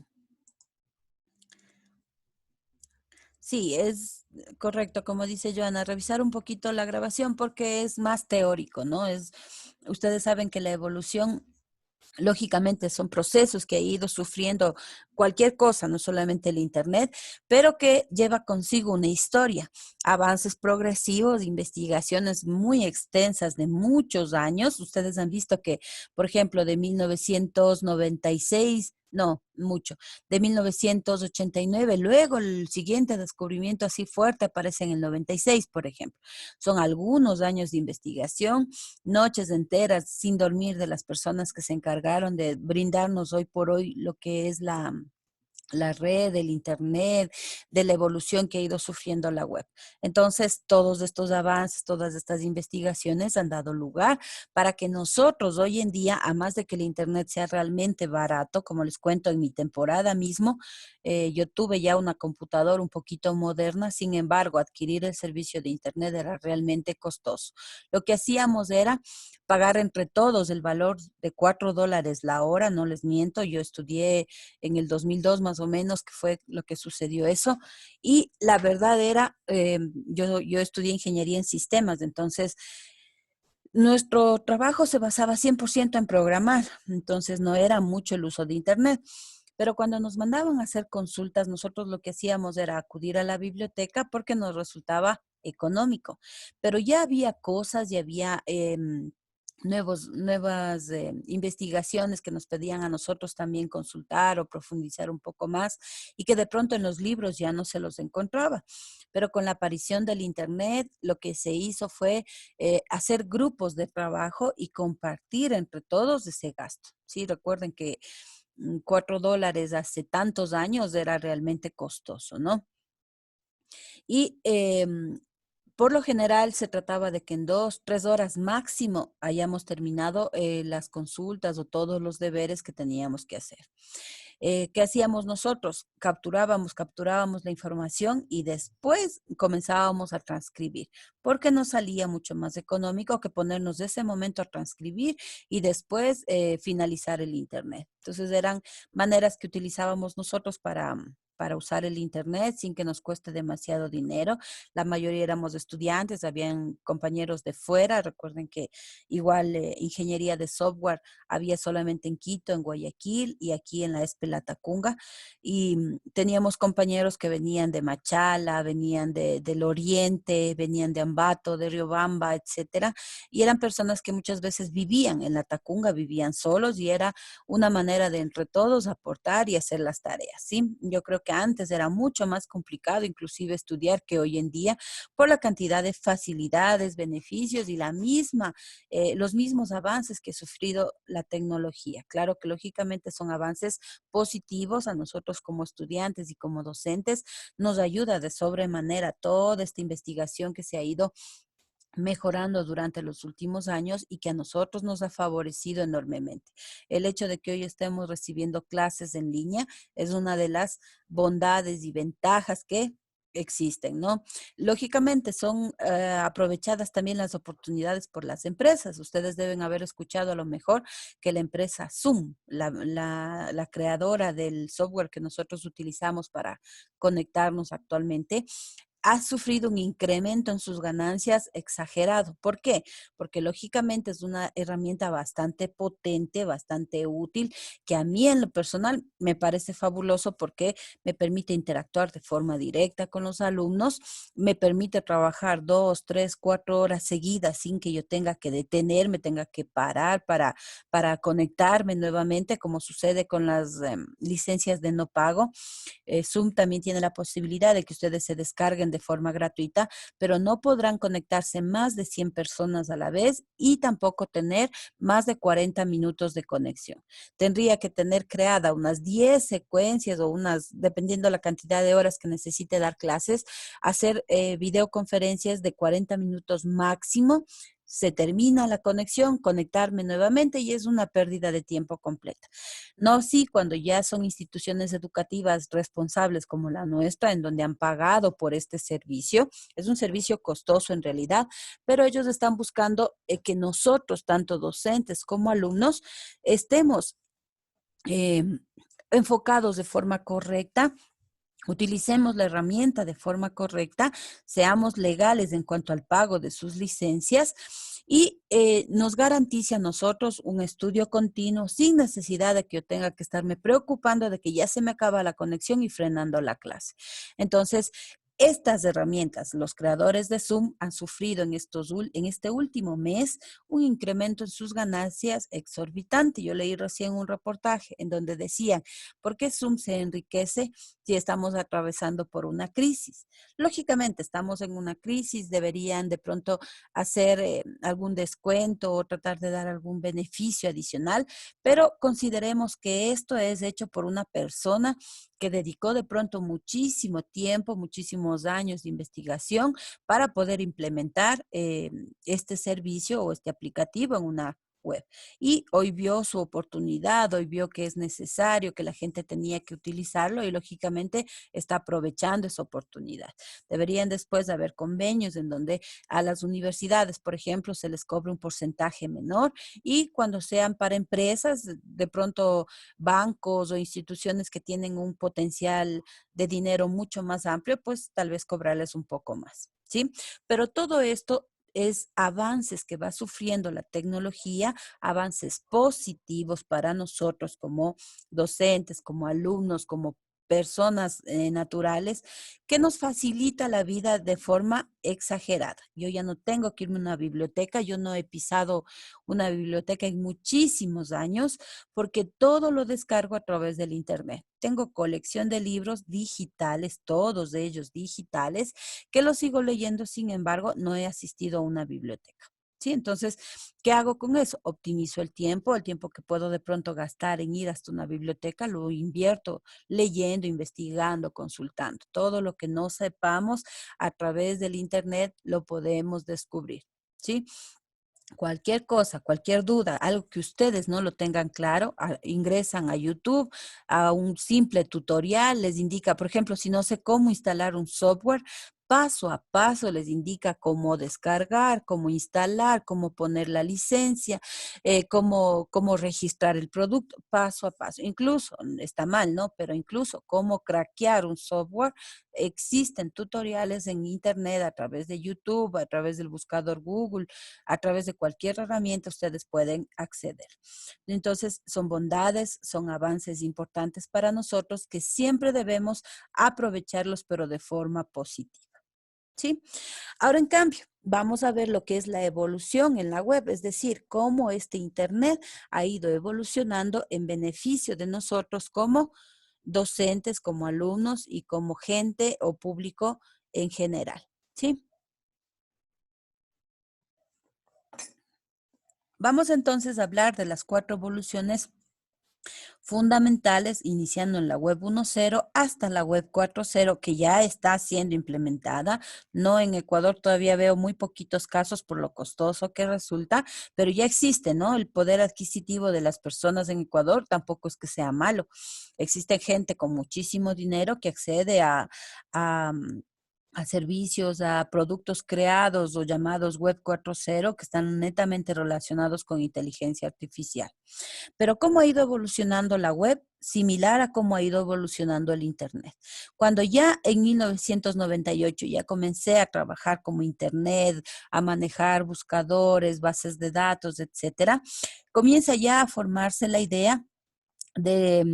Sí, es correcto, como dice Joana, revisar un poquito la grabación porque es más teórico, ¿no? Ustedes saben que la evolución lógicamente son procesos que ha ido sufriendo cualquier cosa, no solamente el Internet, pero que lleva consigo una historia, avances progresivos, investigaciones muy extensas de muchos años. Ustedes han visto que, por ejemplo, de 1996, no, mucho, de 1989, luego el siguiente descubrimiento así fuerte aparece en el 96, por ejemplo. Son algunos años de investigación, noches enteras sin dormir de las personas que se encargaron de brindarnos hoy por hoy lo que es la red, el Internet, de la evolución que ha ido sufriendo la web. Entonces, todos estos avances, todas estas investigaciones han dado lugar para que nosotros hoy en día, a más de que el Internet sea realmente barato, como les cuento en mi temporada mismo, yo tuve ya una computadora un poquito moderna, sin embargo, adquirir el servicio de Internet era realmente costoso. Lo que hacíamos era pagar entre todos el valor de $4 la hora, no les miento, yo estudié en el 2002 más o menos, que fue lo que sucedió eso. Y la verdad era, yo estudié ingeniería en sistemas, entonces nuestro trabajo se basaba 100% en programar, entonces no era mucho el uso de Internet. Pero cuando nos mandaban a hacer consultas, nosotros lo que hacíamos era acudir a la biblioteca porque nos resultaba económico. Pero ya había cosas, ya había nuevas investigaciones que nos pedían a nosotros también consultar o profundizar un poco más y que de pronto en los libros ya no se los encontraba. Pero con la aparición del Internet, lo que se hizo fue hacer grupos de trabajo y compartir entre todos ese gasto. Sí, recuerden que $4 hace tantos años era realmente costoso, ¿no? Y por lo general se trataba de que en 2, 3 horas máximo hayamos terminado las consultas o todos los deberes que teníamos que hacer. ¿Qué hacíamos nosotros? Capturábamos la información y después comenzábamos a transcribir, porque nos salía mucho más económico que ponernos de ese momento a transcribir y después finalizar el Internet. Entonces eran maneras que utilizábamos nosotros para usar el Internet sin que nos cueste demasiado dinero. La mayoría éramos estudiantes, habían compañeros de fuera. Recuerden que igual ingeniería de software había solamente en Quito, en Guayaquil y aquí en la ESPE Latacunga. Y teníamos compañeros que venían de Machala, venían del Oriente, venían de Ambato, de Riobamba, etcétera. Y eran personas que muchas veces vivían en Latacunga, vivían solos y era una manera de entre todos aportar y hacer las tareas, ¿sí? Yo creo que antes era mucho más complicado inclusive estudiar que hoy en día por la cantidad de facilidades, beneficios y los mismos avances que ha sufrido la tecnología. Claro que lógicamente son avances positivos a nosotros como estudiantes y como docentes, nos ayuda de sobremanera toda esta investigación que se ha ido mejorando durante los últimos años y que a nosotros nos ha favorecido enormemente. El hecho de que hoy estemos recibiendo clases en línea es una de las bondades y ventajas que existen, ¿no? Lógicamente son aprovechadas también las oportunidades por las empresas. Ustedes deben haber escuchado a lo mejor que la empresa Zoom, la creadora del software que nosotros utilizamos para conectarnos actualmente, ha sufrido un incremento en sus ganancias exagerado. ¿Por qué? Porque lógicamente es una herramienta bastante potente, bastante útil, que a mí en lo personal me parece fabuloso porque me permite interactuar de forma directa con los alumnos, me permite trabajar 2, 3, 4 horas seguidas sin que yo tenga que detenerme, tenga que parar para conectarme nuevamente, como sucede con las licencias de no pago. Zoom también tiene la posibilidad de que ustedes se descarguen de forma gratuita, pero no podrán conectarse más de 100 personas a la vez y tampoco tener más de 40 minutos de conexión. Tendría que tener creada unas 10 secuencias o unas, dependiendo la cantidad de horas que necesite dar clases, hacer videoconferencias de 40 minutos máximo. Se termina la conexión, conectarme nuevamente y es una pérdida de tiempo completa. No, sí, cuando ya son instituciones educativas responsables como la nuestra, en donde han pagado por este servicio, es un servicio costoso en realidad, pero ellos están buscando que nosotros, tanto docentes como alumnos, estemos eh, enfocados de forma correcta. Utilicemos la herramienta de forma correcta, seamos legales en cuanto al pago de sus licencias y nos garantice a nosotros un estudio continuo sin necesidad de que yo tenga que estarme preocupando de que ya se me acaba la conexión y frenando la clase. Entonces, estas herramientas, los creadores de Zoom han sufrido en este último mes un incremento en sus ganancias exorbitante. Yo leí recién un reportaje en donde decían, ¿por qué Zoom se enriquece si estamos atravesando por una crisis? Lógicamente, estamos en una crisis, deberían de pronto hacer algún descuento o tratar de dar algún beneficio adicional, pero consideremos que esto es hecho por una persona que dedicó de pronto muchísimo tiempo, muchísimos años de investigación para poder implementar este servicio o este aplicativo en una web. Y hoy vio su oportunidad, hoy vio que es necesario, que la gente tenía que utilizarlo y lógicamente está aprovechando esa oportunidad. Deberían después de haber convenios en donde a las universidades, por ejemplo, se les cobre un porcentaje menor y cuando sean para empresas, de pronto bancos o instituciones que tienen un potencial de dinero mucho más amplio, pues tal vez cobrarles un poco más, ¿sí? Pero todo esto es avances que va sufriendo la tecnología, avances positivos para nosotros como docentes, como alumnos, como personas naturales, que nos facilita la vida de forma exagerada. Yo ya no tengo que irme a una biblioteca, yo no he pisado una biblioteca en muchísimos años porque todo lo descargo a través del Internet. Tengo colección de libros digitales, todos ellos digitales, que los sigo leyendo, sin embargo, no he asistido a una biblioteca. ¿Sí? Entonces, ¿qué hago con eso? Optimizo el tiempo que puedo de pronto gastar en ir hasta una biblioteca, lo invierto leyendo, investigando, consultando. Todo lo que no sepamos a través del Internet lo podemos descubrir. ¿Sí? Cualquier cosa, cualquier duda, algo que ustedes no lo tengan claro, ingresan a YouTube, a un simple tutorial, les indica, por ejemplo, si no sé cómo instalar un software, paso a paso les indica cómo descargar, cómo instalar, cómo poner la licencia, cómo registrar el producto, paso a paso. Incluso, está mal, ¿no? Pero incluso cómo craquear un software, existen tutoriales en Internet a través de YouTube, a través del buscador Google, a través de cualquier herramienta ustedes pueden acceder. Entonces, son bondades, son avances importantes para nosotros que siempre debemos aprovecharlos, pero de forma positiva. ¿Sí? Ahora, en cambio, vamos a ver lo que es la evolución en la web, es decir, cómo este Internet ha ido evolucionando en beneficio de nosotros como docentes, como alumnos y como gente o público en general. ¿Sí? Vamos entonces a hablar de las 4 evoluciones fundamentales, iniciando en la web 1.0 hasta la web 4.0, que ya está siendo implementada. No, en Ecuador todavía veo muy poquitos casos por lo costoso que resulta, pero ya existe, ¿no? El poder adquisitivo de las personas en Ecuador tampoco es que sea malo. Existe gente con muchísimo dinero que accede a a servicios, a productos creados o llamados Web 4.0 que están netamente relacionados con inteligencia artificial. Pero ¿cómo ha ido evolucionando la web? Similar a cómo ha ido evolucionando el Internet. Cuando ya en 1998 ya comencé a trabajar como Internet, a manejar buscadores, bases de datos, etcétera, comienza ya a formarse la idea de,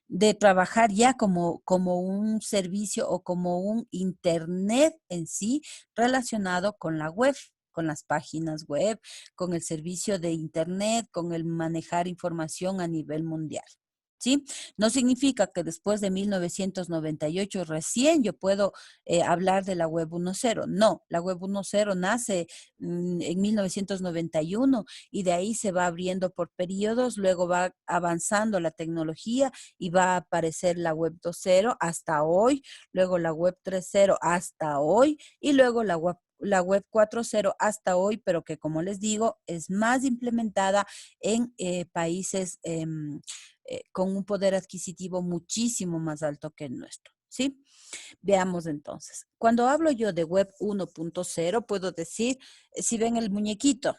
de trabajar ya como un servicio o como un Internet en sí relacionado con la web, con las páginas web, con el servicio de Internet, con el manejar información a nivel mundial. ¿Sí? No significa que después de 1998 recién yo puedo hablar de la web 1.0. No, la web 1.0 nace en 1991 y de ahí se va abriendo por periodos, luego va avanzando la tecnología y va a aparecer la web 2.0 hasta hoy, luego la web 3.0 hasta hoy y luego la web 4.0 hasta hoy, pero que como les digo, es más implementada en países con un poder adquisitivo muchísimo más alto que el nuestro, ¿sí? Veamos entonces. Cuando hablo yo de web 1.0, puedo decir, si ven el muñequito,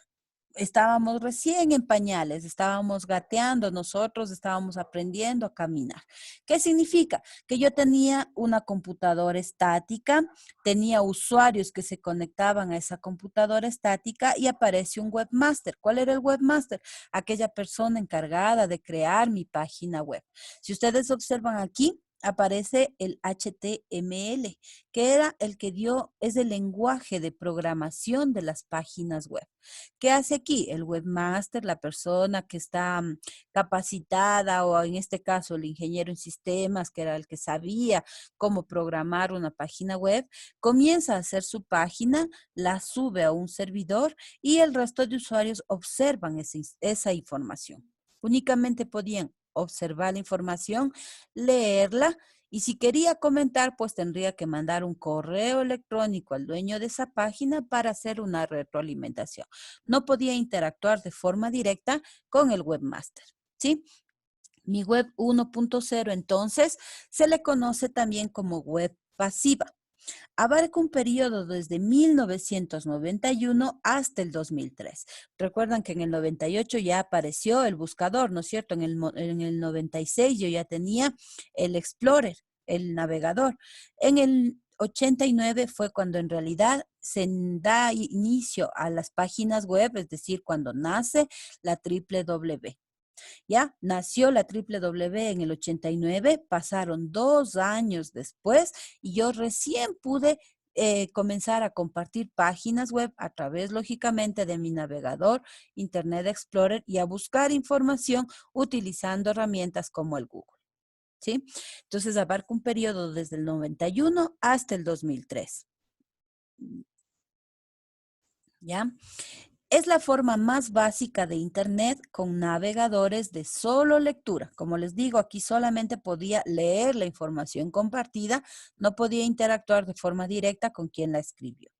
estábamos recién en pañales, estábamos gateando, nosotros estábamos aprendiendo a caminar. ¿Qué significa? Que yo tenía una computadora estática, tenía usuarios que se conectaban a esa computadora estática y aparece un webmaster. ¿Cuál era el webmaster? Aquella persona encargada de crear mi página web. Si ustedes observan aquí, aparece el HTML, que era el que es el lenguaje de programación de las páginas web. ¿Qué hace aquí? El webmaster, la persona que está capacitada o en este caso el ingeniero en sistemas, que era el que sabía cómo programar una página web, comienza a hacer su página, la sube a un servidor y el resto de usuarios observan esa información. Únicamente podían observar la información, leerla y si quería comentar, pues tendría que mandar un correo electrónico al dueño de esa página para hacer una retroalimentación. No podía interactuar de forma directa con el webmaster, ¿sí? Mi web 1.0 entonces se le conoce también como web pasiva. Abarca un periodo desde 1991 hasta el 2003. Recuerdan que en el 98 ya apareció el buscador, ¿no es cierto? En el 96 yo ya tenía el Explorer, el navegador. En el 89 fue cuando en realidad se da inicio a las páginas web, es decir, cuando nace la www. ¿Ya? Nació la www en el 89, pasaron 2 años después y yo recién pude comenzar a compartir páginas web a través, lógicamente, de mi navegador Internet Explorer y a buscar información utilizando herramientas como el Google. ¿Sí? Entonces abarca un periodo desde el 91 hasta el 2003. ¿Ya? Es la forma más básica de Internet con navegadores de solo lectura. Como les digo, aquí solamente podía leer la información compartida, no podía interactuar de forma directa con quien la escribió.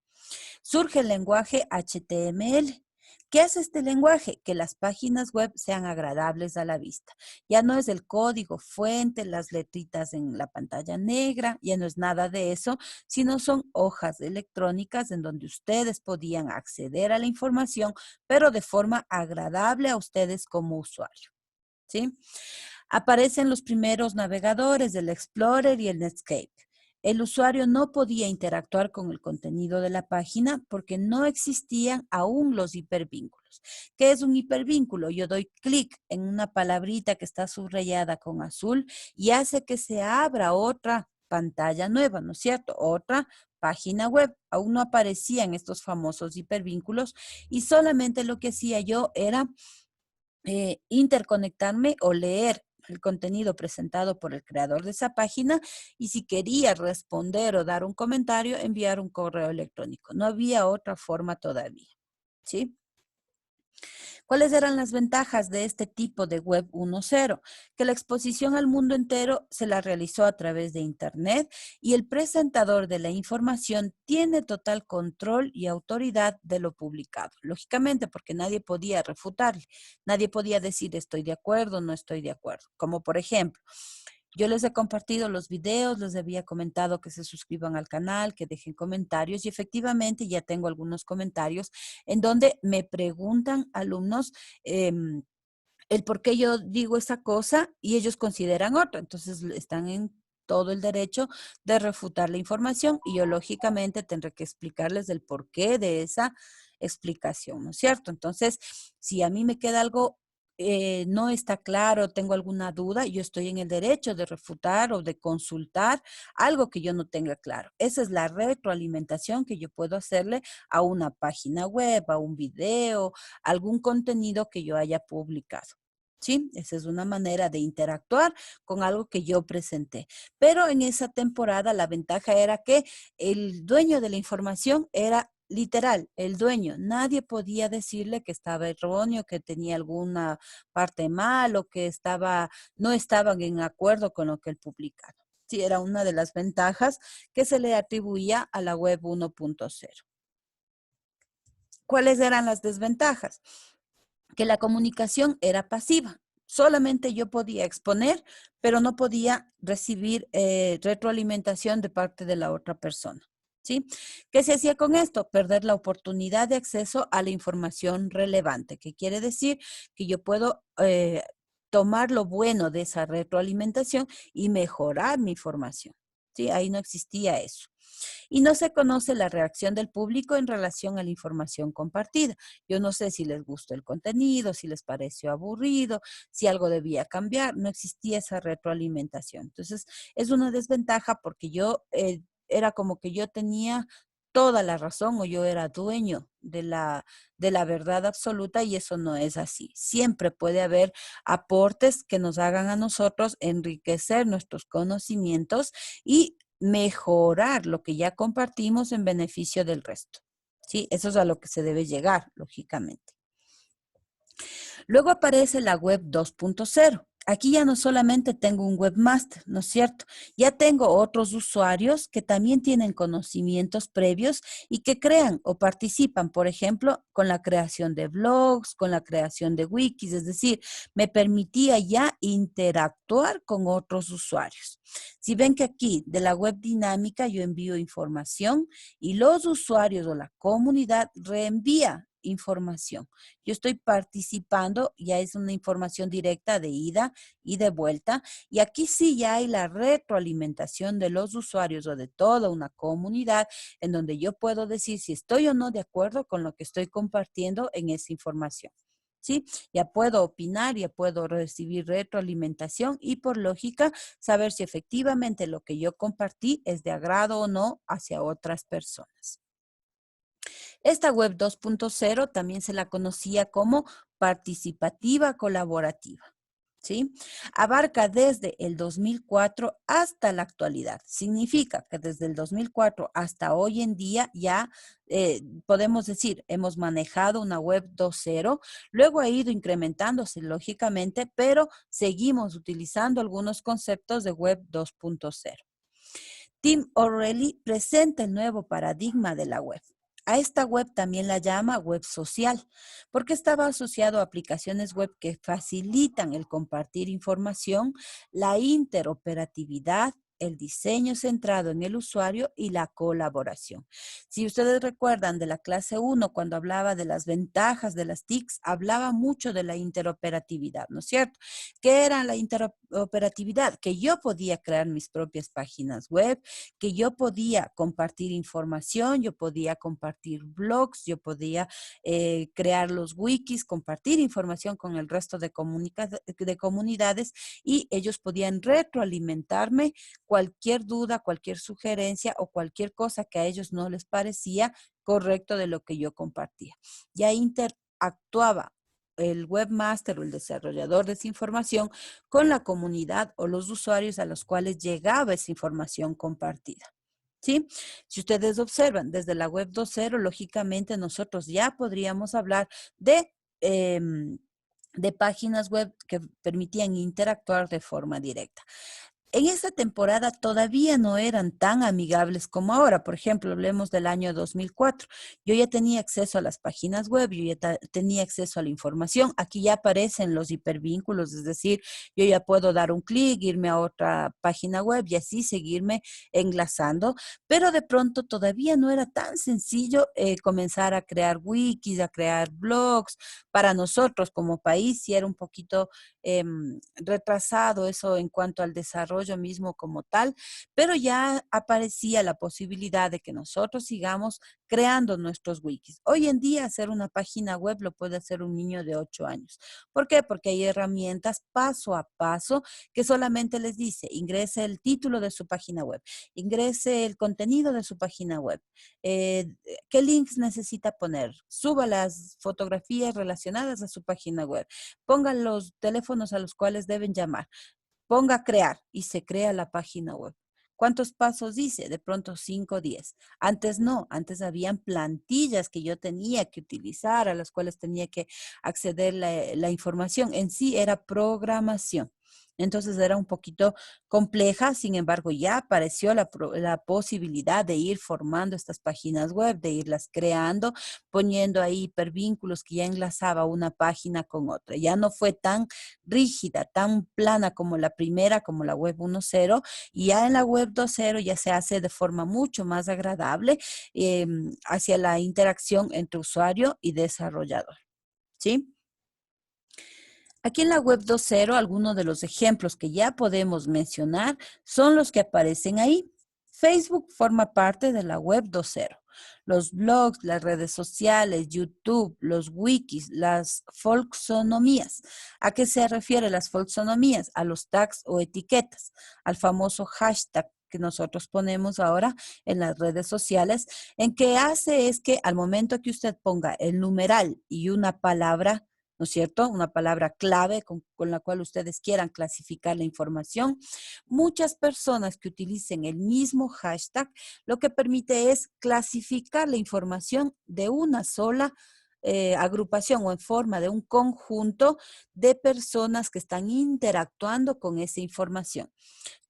Surge el lenguaje HTML. ¿Qué hace este lenguaje? Que las páginas web sean agradables a la vista. Ya no es el código fuente, las letritas en la pantalla negra, ya no es nada de eso, sino son hojas electrónicas en donde ustedes podían acceder a la información, pero de forma agradable a ustedes como usuario. ¿Sí? Aparecen los primeros navegadores, el Explorer y el Netscape. El usuario no podía interactuar con el contenido de la página porque no existían aún los hipervínculos. ¿Qué es un hipervínculo? Yo doy clic en una palabrita que está subrayada con azul y hace que se abra otra pantalla nueva, ¿no es cierto? Otra página web. Aún no aparecían estos famosos hipervínculos y solamente lo que hacía yo era interconectarme o leer el contenido presentado por el creador de esa página y si quería responder o dar un comentario, enviar un correo electrónico. No había otra forma todavía, ¿sí? ¿Cuáles eran las ventajas de este tipo de web 1.0? Que la exposición al mundo entero se la realizó a través de Internet y el presentador de la información tiene total control y autoridad de lo publicado. Lógicamente, porque nadie podía refutarle, nadie podía decir estoy de acuerdo, no estoy de acuerdo. Como por ejemplo, Yo les he compartido los videos, les había comentado que se suscriban al canal, que dejen comentarios y efectivamente ya tengo algunos comentarios en donde me preguntan alumnos el por qué yo digo esa cosa y ellos consideran otra. Entonces están en todo el derecho de refutar la información y yo lógicamente tendré que explicarles el porqué de esa explicación, ¿no es cierto? Entonces, si a mí me queda algo no está claro, tengo alguna duda, yo estoy en el derecho de refutar o de consultar algo que yo no tenga claro. Esa es la retroalimentación que yo puedo hacerle a una página web, a un video, algún contenido que yo haya publicado. ¿Sí? Esa es una manera de interactuar con algo que yo presenté. Pero en esa temporada la ventaja era que el dueño de la información era literal, el dueño. Nadie podía decirle que estaba erróneo, que tenía alguna parte mal o que no estaban en acuerdo con lo que él publicaba. Sí, era una de las ventajas que se le atribuía a la web 1.0. ¿Cuáles eran las desventajas? Que la comunicación era pasiva. Solamente yo podía exponer, pero no podía recibir retroalimentación de parte de la otra persona. ¿Sí? ¿Qué se hacía con esto? Perder la oportunidad de acceso a la información relevante, que quiere decir que yo puedo tomar lo bueno de esa retroalimentación y mejorar mi formación. ¿Sí? Ahí no existía eso y no se conoce la reacción del público en relación a la información compartida. Yo no sé si les gustó el contenido, si les pareció aburrido, si algo debía cambiar, no existía esa retroalimentación. Entonces, es una desventaja porque yo era como que yo tenía toda la razón o yo era dueño de la verdad absoluta y eso no es así. Siempre puede haber aportes que nos hagan a nosotros enriquecer nuestros conocimientos y mejorar lo que ya compartimos en beneficio del resto. ¿Sí? Eso es a lo que se debe llegar, lógicamente. Luego aparece la web 2.0. Aquí ya no solamente tengo un webmaster, ¿no es cierto? Ya tengo otros usuarios que también tienen conocimientos previos y que crean o participan, por ejemplo, con la creación de blogs, con la creación de wikis, es decir, me permitía ya interactuar con otros usuarios. Si ven que aquí de la web dinámica yo envío información y los usuarios o la comunidad reenvía información. Yo estoy participando, ya es una información directa de ida y de vuelta, y aquí sí ya hay la retroalimentación de los usuarios o de toda una comunidad en donde yo puedo decir si estoy o no de acuerdo con lo que estoy compartiendo en esa información. ¿Sí? Ya puedo opinar, ya puedo recibir retroalimentación y por lógica saber si efectivamente lo que yo compartí es de agrado o no hacia otras personas. Esta web 2.0 también se la conocía como participativa colaborativa. ¿Sí? Abarca desde el 2004 hasta la actualidad. Significa que desde el 2004 hasta hoy en día ya podemos decir, hemos manejado una web 2.0, luego ha ido incrementándose lógicamente, pero seguimos utilizando algunos conceptos de web 2.0. Tim O'Reilly presenta el nuevo paradigma de la web. A esta web también la llama web social, porque estaba asociado a aplicaciones web que facilitan el compartir información, la interoperatividad, el diseño centrado en el usuario y la colaboración. Si ustedes recuerdan de la clase 1, cuando hablaba de las ventajas de las TICs, hablaba mucho de la interoperatividad, ¿no es cierto? ¿Qué era la interoperatividad? Que yo podía crear mis propias páginas web, que yo podía compartir información, yo podía compartir blogs, yo podía crear los wikis, compartir información con el resto de comunidades y ellos podían retroalimentarme cualquier duda, cualquier sugerencia o cualquier cosa que a ellos no les parecía correcto de lo que yo compartía. Ya interactuaba el webmaster o el desarrollador de esa información con la comunidad o los usuarios a los cuales llegaba esa información compartida. ¿Sí? Si ustedes observan desde la web 2.0, lógicamente nosotros ya podríamos hablar de páginas web que permitían interactuar de forma directa. En esa temporada todavía no eran tan amigables como ahora. Por ejemplo, hablemos del año 2004. Yo ya tenía acceso a las páginas web, yo ya tenía acceso a la información. Aquí ya aparecen los hipervínculos, es decir, yo ya puedo dar un clic, irme a otra página web y así seguirme enlazando, pero de pronto todavía no era tan sencillo comenzar a crear wikis, a crear blogs. Para nosotros como país, sí era un poquito retrasado eso en cuanto al desarrollo mismo como tal, pero ya aparecía la posibilidad de que nosotros sigamos creando nuestros wikis. Hoy en día hacer una página web lo puede hacer un niño de 8 años. ¿Por qué? Porque hay herramientas paso a paso que solamente les dice, ingrese el título de su página web, ingrese el contenido de su página web, qué links necesita poner, suba las fotografías relacionadas a su página web, pongan los teléfonos a los cuales deben llamar, ponga crear y se crea la página web. ¿Cuántos pasos dice? De pronto 5 o 10. Antes no, antes habían plantillas que yo tenía que utilizar, a las cuales tenía que acceder la información. En sí era programación. Entonces era un poquito compleja, sin embargo ya apareció la posibilidad de ir formando estas páginas web, de irlas creando, poniendo ahí hipervínculos que ya enlazaba una página con otra. Ya no fue tan rígida, tan plana como la primera, como la web 1.0, y ya en la web 2.0 ya se hace de forma mucho más agradable hacia la interacción entre usuario y desarrollador. ¿Sí? Aquí en la web 2.0, algunos de los ejemplos que ya podemos mencionar son los que aparecen ahí. Facebook forma parte de la web 2.0. Los blogs, las redes sociales, YouTube, los wikis, las folksonomías. ¿A qué se refiere las folksonomías? A los tags o etiquetas, al famoso hashtag que nosotros ponemos ahora en las redes sociales, en que hace es que al momento que usted ponga el numeral y una palabra, ¿no es cierto? Una palabra clave con la cual ustedes quieran clasificar la información. Muchas personas que utilicen el mismo hashtag, lo que permite es clasificar la información de una sola agrupación o en forma de un conjunto de personas que están interactuando con esa información.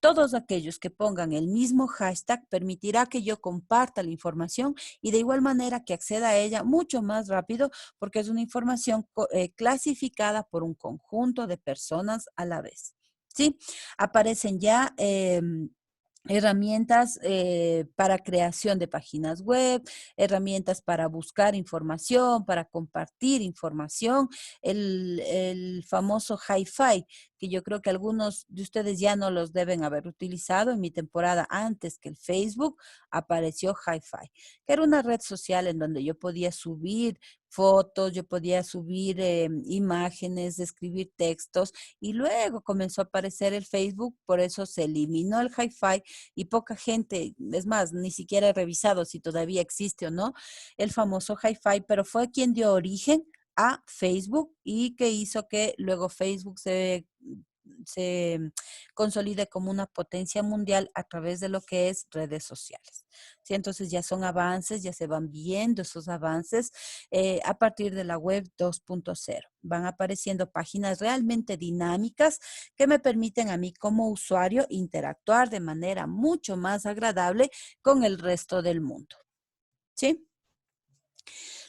Todos aquellos que pongan el mismo hashtag permitirá que yo comparta la información y de igual manera que acceda a ella mucho más rápido porque es una información clasificada por un conjunto de personas a la vez. ¿Sí? Aparecen ya herramientas para creación de páginas web, herramientas para buscar información, para compartir información, el famoso hi-fi, que yo creo que algunos de ustedes ya no los deben haber utilizado. En mi temporada antes que el Facebook apareció hi-fi, que era una red social en donde yo podía subir fotos, yo podía subir imágenes, escribir textos y luego comenzó a aparecer el Facebook, por eso se eliminó el hi-fi y poca gente, es más, ni siquiera he revisado si todavía existe o no el famoso hi-fi, pero fue quien dio origen a Facebook y que hizo que luego Facebook se consolide como una potencia mundial a través de lo que es redes sociales. ¿Sí? Entonces ya son avances, ya se van viendo esos avances a partir de la web 2.0. Van apareciendo páginas realmente dinámicas que me permiten a mí como usuario interactuar de manera mucho más agradable con el resto del mundo. ¿Sí?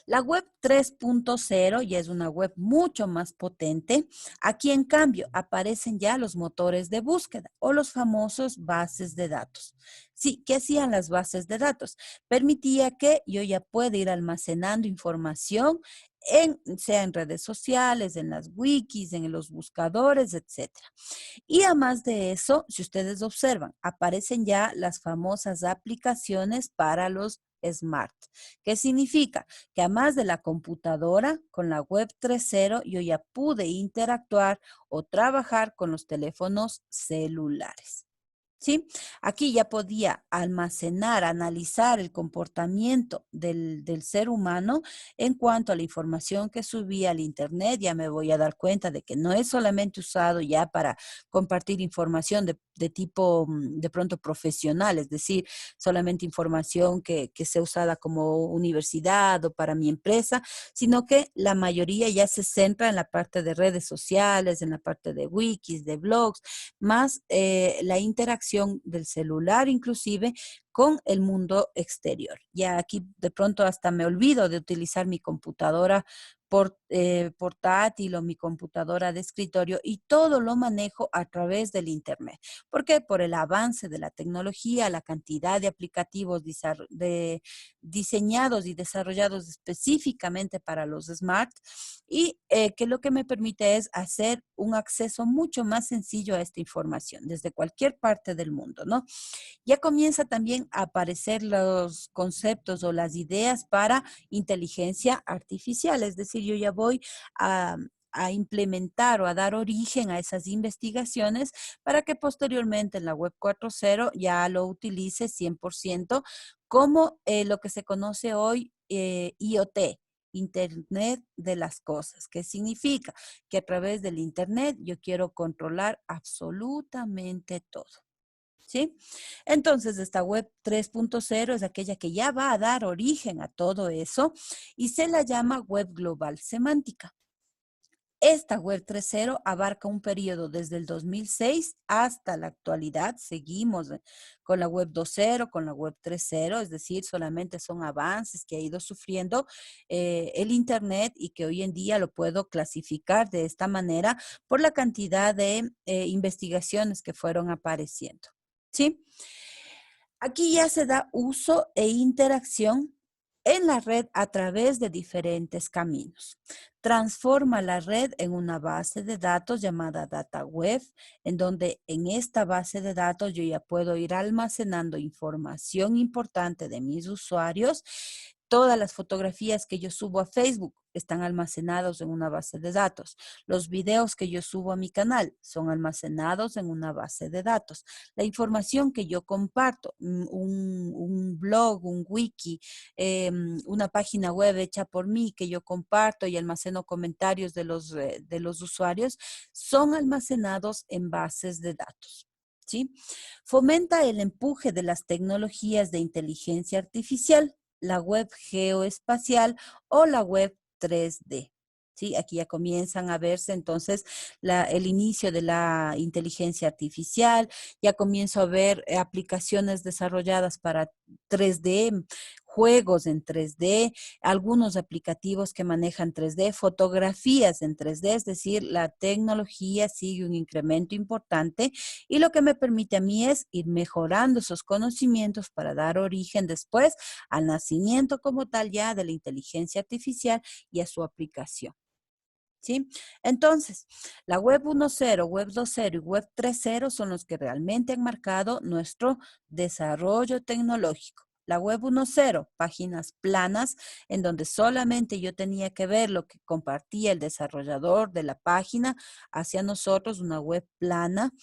La web 3.0 ya es una web mucho más potente. Aquí, en cambio, aparecen ya los motores de búsqueda o los famosos bases de datos. Sí, ¿qué hacían las bases de datos? Permitía que yo ya pueda ir almacenando información sea en redes sociales, en las wikis, en los buscadores, etcétera. Y además de eso, si ustedes observan, aparecen ya las famosas aplicaciones para los smart. ¿Qué significa? Que además de la computadora, con la web 3.0, yo ya pude interactuar o trabajar con los teléfonos celulares. ¿Sí? Aquí ya podía almacenar, analizar el comportamiento del ser humano en cuanto a la información que subía al Internet. Ya me voy a dar cuenta de que no es solamente usado ya para compartir información de tipo de pronto profesional, es decir, solamente información que sea usada como universidad o para mi empresa, sino que la mayoría ya se centra en la parte de redes sociales, en la parte de wikis, de blogs, más la interacción del celular inclusive con el mundo exterior. Ya aquí de pronto hasta me olvido de utilizar mi computadora portátil o mi computadora de escritorio y todo lo manejo a través del Internet. ¿Por qué? Por el avance de la tecnología, la cantidad de aplicativos diseñados y desarrollados específicamente para los smart y que lo que me permite es hacer un acceso mucho más sencillo a esta información desde cualquier parte del mundo, ¿no? Ya comienza también a aparecer los conceptos o las ideas para inteligencia artificial, es decir, yo ya voy a, a implementar o a dar origen a esas investigaciones para que posteriormente en la web 4.0 ya lo utilice 100% como lo que se conoce hoy IoT. Internet de las cosas. ¿Qué significa? Que a través del Internet yo quiero controlar absolutamente todo. ¿Sí? Entonces, esta web 3.0 es aquella que ya va a dar origen a todo eso y se la llama web global semántica. Esta web 3.0 abarca un periodo desde el 2006 hasta la actualidad. Seguimos con la web 2.0, con la web 3.0, es decir, solamente son avances que ha ido sufriendo el Internet y que hoy en día lo puedo clasificar de esta manera por la cantidad de investigaciones que fueron apareciendo. ¿Sí? Aquí ya se da uso e interacción en la red a través de diferentes caminos. Transforma la red en una base de datos llamada data web, en donde en esta base de datos yo ya puedo ir almacenando información importante de mis usuarios. Todas las fotografías que yo subo a Facebook están almacenados en una base de datos. Los videos que yo subo a mi canal son almacenados en una base de datos. La información que yo comparto, un blog, un wiki, una página web hecha por mí que yo comparto y almaceno comentarios de los usuarios, son almacenados en bases de datos. ¿Sí? Fomenta el empuje de las tecnologías de inteligencia artificial, la web geoespacial o la web 3D. Sí, aquí ya comienzan a verse entonces el inicio de la inteligencia artificial, ya comienzo a ver aplicaciones desarrolladas para 3D, juegos en 3D, algunos aplicativos que manejan 3D, fotografías en 3D, es decir, la tecnología sigue un incremento importante y lo que me permite a mí es ir mejorando esos conocimientos para dar origen después al nacimiento como tal ya de la inteligencia artificial y a su aplicación. ¿Sí? Entonces, la web 1.0, web 2.0 y web 3.0 son los que realmente han marcado nuestro desarrollo tecnológico. La web 1.0, páginas planas, en donde solamente yo tenía que ver lo que compartía el desarrollador de la página hacia nosotros, una web plana.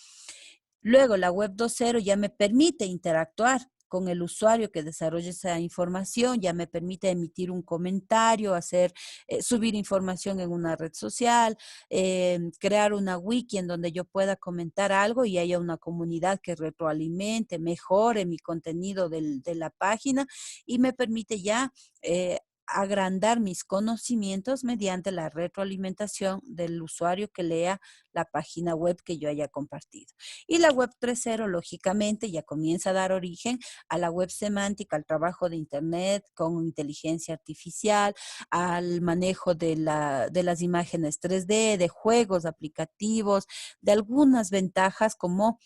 Luego, la web 2.0 ya me permite interactuar con el usuario que desarrolla esa información, ya me permite emitir un comentario, subir información en una red social, crear una wiki en donde yo pueda comentar algo y haya una comunidad que retroalimente, mejore mi contenido de la página y me permite ya agrandar mis conocimientos mediante la retroalimentación del usuario que lea la página web que yo haya compartido. Y la web 3.0, lógicamente, ya comienza a dar origen a la web semántica, al trabajo de Internet con inteligencia artificial, al manejo de las imágenes 3D, de juegos aplicativos, de algunas ventajas como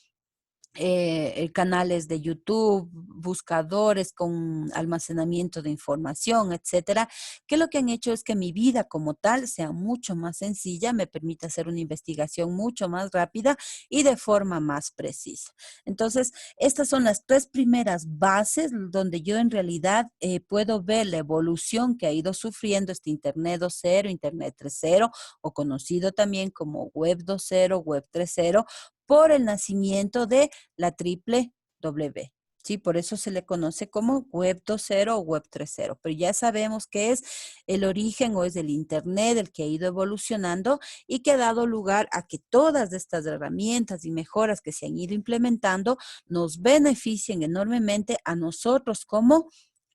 canales de YouTube, buscadores con almacenamiento de información, etcétera, que lo que han hecho es que mi vida como tal sea mucho más sencilla, me permite hacer una investigación mucho más rápida y de forma más precisa. Entonces, estas son las tres primeras bases donde yo en realidad puedo ver la evolución que ha ido sufriendo este Internet 2.0, Internet 3.0 o conocido también como Web 2.0, Web 3.0, por el nacimiento de la triple W. Sí, por eso se le conoce como Web 2.0 o Web 3.0, pero ya sabemos que es el origen o es el Internet el que ha ido evolucionando y que ha dado lugar a que todas estas herramientas y mejoras que se han ido implementando nos beneficien enormemente a nosotros como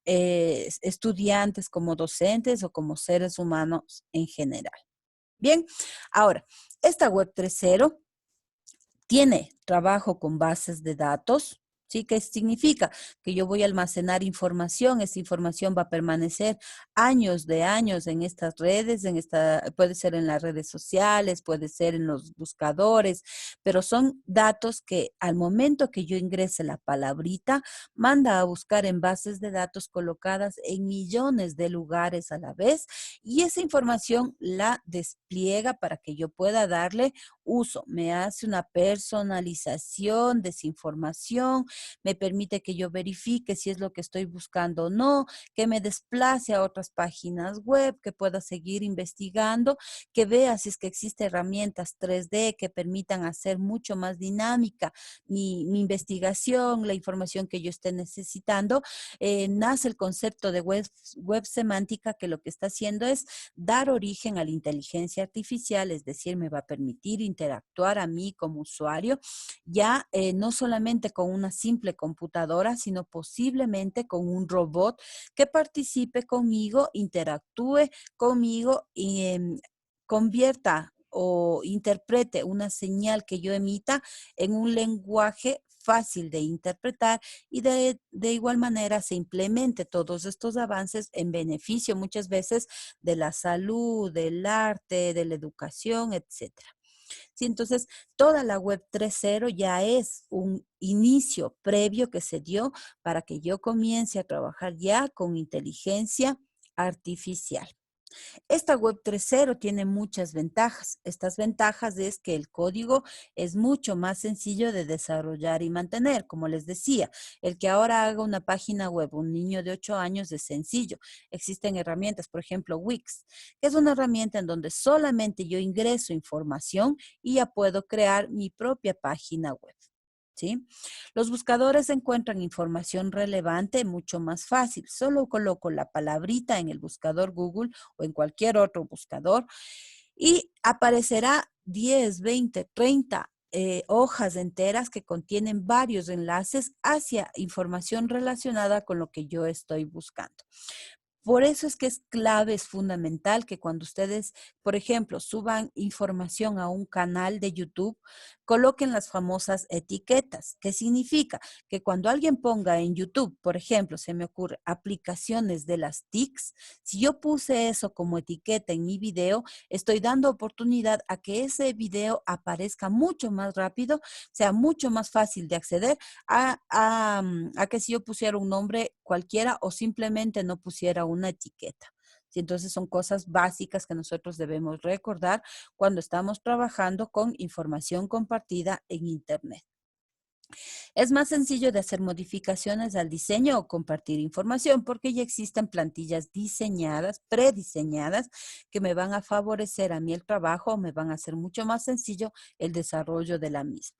estudiantes, como docentes o como seres humanos en general. Bien, ahora, esta Web 3.0 tiene trabajo con bases de datos. ¿Sí? ¿Qué significa? Que yo voy a almacenar información, esa información va a permanecer años de años en estas redes, puede ser en las redes sociales, puede ser en los buscadores, pero son datos que al momento que yo ingrese la palabrita, manda a buscar en bases de datos colocadas en millones de lugares a la vez y esa información la despliega para que yo pueda darle uso, me hace una personalización de esa información, me permite que yo verifique si es lo que estoy buscando o no, que me desplace a otras páginas web, que pueda seguir investigando, que vea si es que existen herramientas 3D que permitan hacer mucho más dinámica mi investigación, la información que yo esté necesitando. Nace el concepto de web semántica, que lo que está haciendo es dar origen a la inteligencia artificial, es decir, me va a permitir interactuar a mí como usuario, ya no solamente con una simple computadora, sino posiblemente con un robot que participe conmigo, interactúe conmigo y convierta o interprete una señal que yo emita en un lenguaje fácil de interpretar y de igual manera se implemente todos estos avances en beneficio muchas veces de la salud, del arte, de la educación, etcétera. Sí, entonces, toda la Web 3.0 ya es un inicio previo que se dio para que yo comience a trabajar ya con inteligencia artificial. Esta Web 3.0 tiene muchas ventajas. Estas ventajas es que el código es mucho más sencillo de desarrollar y mantener. Como les decía, el que ahora haga una página web, un niño de 8 años, es sencillo. Existen herramientas, por ejemplo, Wix, que es una herramienta en donde solamente yo ingreso información y ya puedo crear mi propia página web. ¿Sí? Los buscadores encuentran información relevante mucho más fácil. Solo coloco la palabrita en el buscador Google o en cualquier otro buscador y aparecerá 10, 20, 30 hojas enteras que contienen varios enlaces hacia información relacionada con lo que yo estoy buscando. Por eso es que es clave, es fundamental que cuando ustedes, por ejemplo, suban información a un canal de YouTube, coloquen las famosas etiquetas. ¿Qué significa? Que cuando alguien ponga en YouTube, por ejemplo, se me ocurre aplicaciones de las TICs, si yo puse eso como etiqueta en mi video, estoy dando oportunidad a que ese video aparezca mucho más rápido, sea mucho más fácil de acceder a que si yo pusiera un nombre cualquiera o simplemente no pusiera una etiqueta. Sí, entonces son cosas básicas que nosotros debemos recordar cuando estamos trabajando con información compartida en Internet. Es más sencillo de hacer modificaciones al diseño o compartir información porque ya existen plantillas diseñadas, prediseñadas, que me van a favorecer a mí el trabajo o me van a hacer mucho más sencillo el desarrollo de la misma.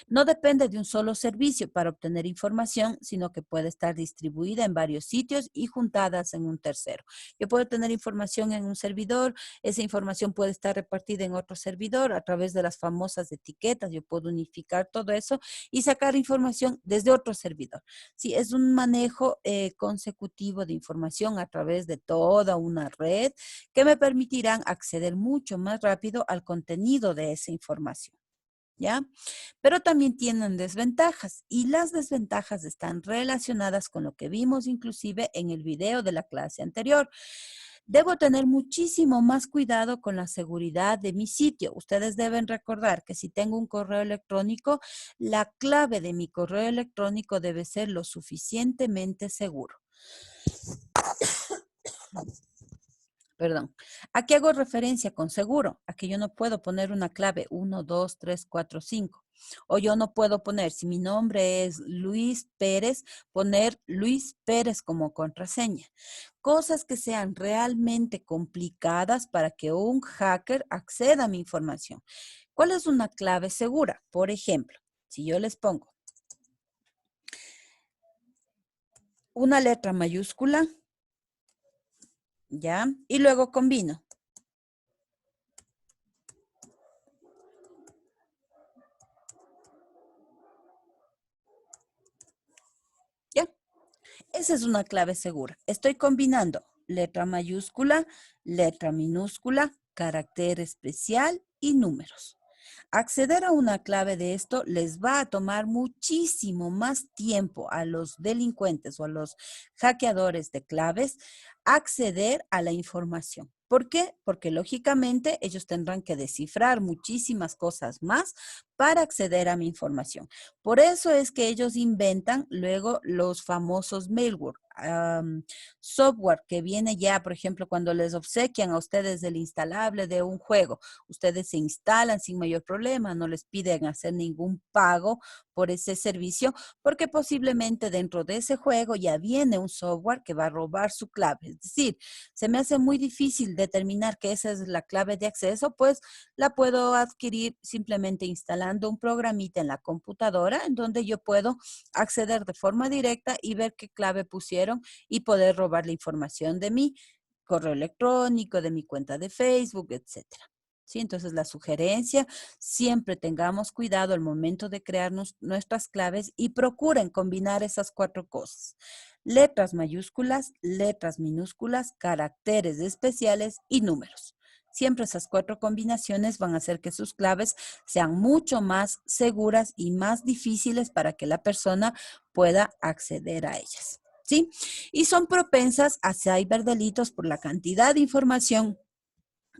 No depende de un solo servicio para obtener información, sino que puede estar distribuida en varios sitios y juntadas en un tercero. Yo puedo tener información en un servidor, esa información puede estar repartida en otro servidor a través de las famosas etiquetas. Yo puedo unificar todo eso y sacar información desde otro servidor. Sí, es un manejo consecutivo de información a través de toda una red que me permitirán acceder mucho más rápido al contenido de esa información. ¿Ya? Pero también tienen desventajas y las desventajas están relacionadas con lo que vimos inclusive en el video de la clase anterior. Debo tener muchísimo más cuidado con la seguridad de mi sitio. Ustedes deben recordar que si tengo un correo electrónico, la clave de mi correo electrónico debe ser lo suficientemente seguro. Perdón. ¿A qué hago referencia con seguro? A que yo no puedo poner una clave 1, 2, 3, 4, 5. O yo no puedo poner, si mi nombre es Luis Pérez, poner Luis Pérez como contraseña. Cosas que sean realmente complicadas para que un hacker acceda a mi información. ¿Cuál es una clave segura? Por ejemplo, si yo les pongo una letra mayúscula, ¿ya? Y luego combino. ¿Ya? Esa es una clave segura. Estoy combinando letra mayúscula, letra minúscula, carácter especial y números. Acceder a una clave de esto les va a tomar muchísimo más tiempo a los delincuentes o a los hackeadores de claves acceder a la información. ¿Por qué? Porque lógicamente ellos tendrán que descifrar muchísimas cosas más para acceder a mi información. Por eso es que ellos inventan luego los famosos malware, software que viene ya, por ejemplo, cuando les obsequian a ustedes el instalable de un juego, ustedes se instalan sin mayor problema, no les piden hacer ningún pago por ese servicio, porque posiblemente dentro de ese juego ya viene un software que va a robar su clave. Es decir, se me hace muy difícil determinar que esa es la clave de acceso, pues la puedo adquirir simplemente instalando un programita en la computadora en donde yo puedo acceder de forma directa y ver qué clave pusieron y poder robar la información de mi correo electrónico, de mi cuenta de Facebook, etcétera. Sí, entonces la sugerencia, siempre tengamos cuidado al momento de crearnos nuestras claves y procuren combinar esas 4 cosas. Letras mayúsculas, letras minúsculas, caracteres especiales y números. Siempre esas 4 combinaciones van a hacer que sus claves sean mucho más seguras y más difíciles para que la persona pueda acceder a ellas. ¿Sí? Y son propensas a ciberdelitos por la cantidad de información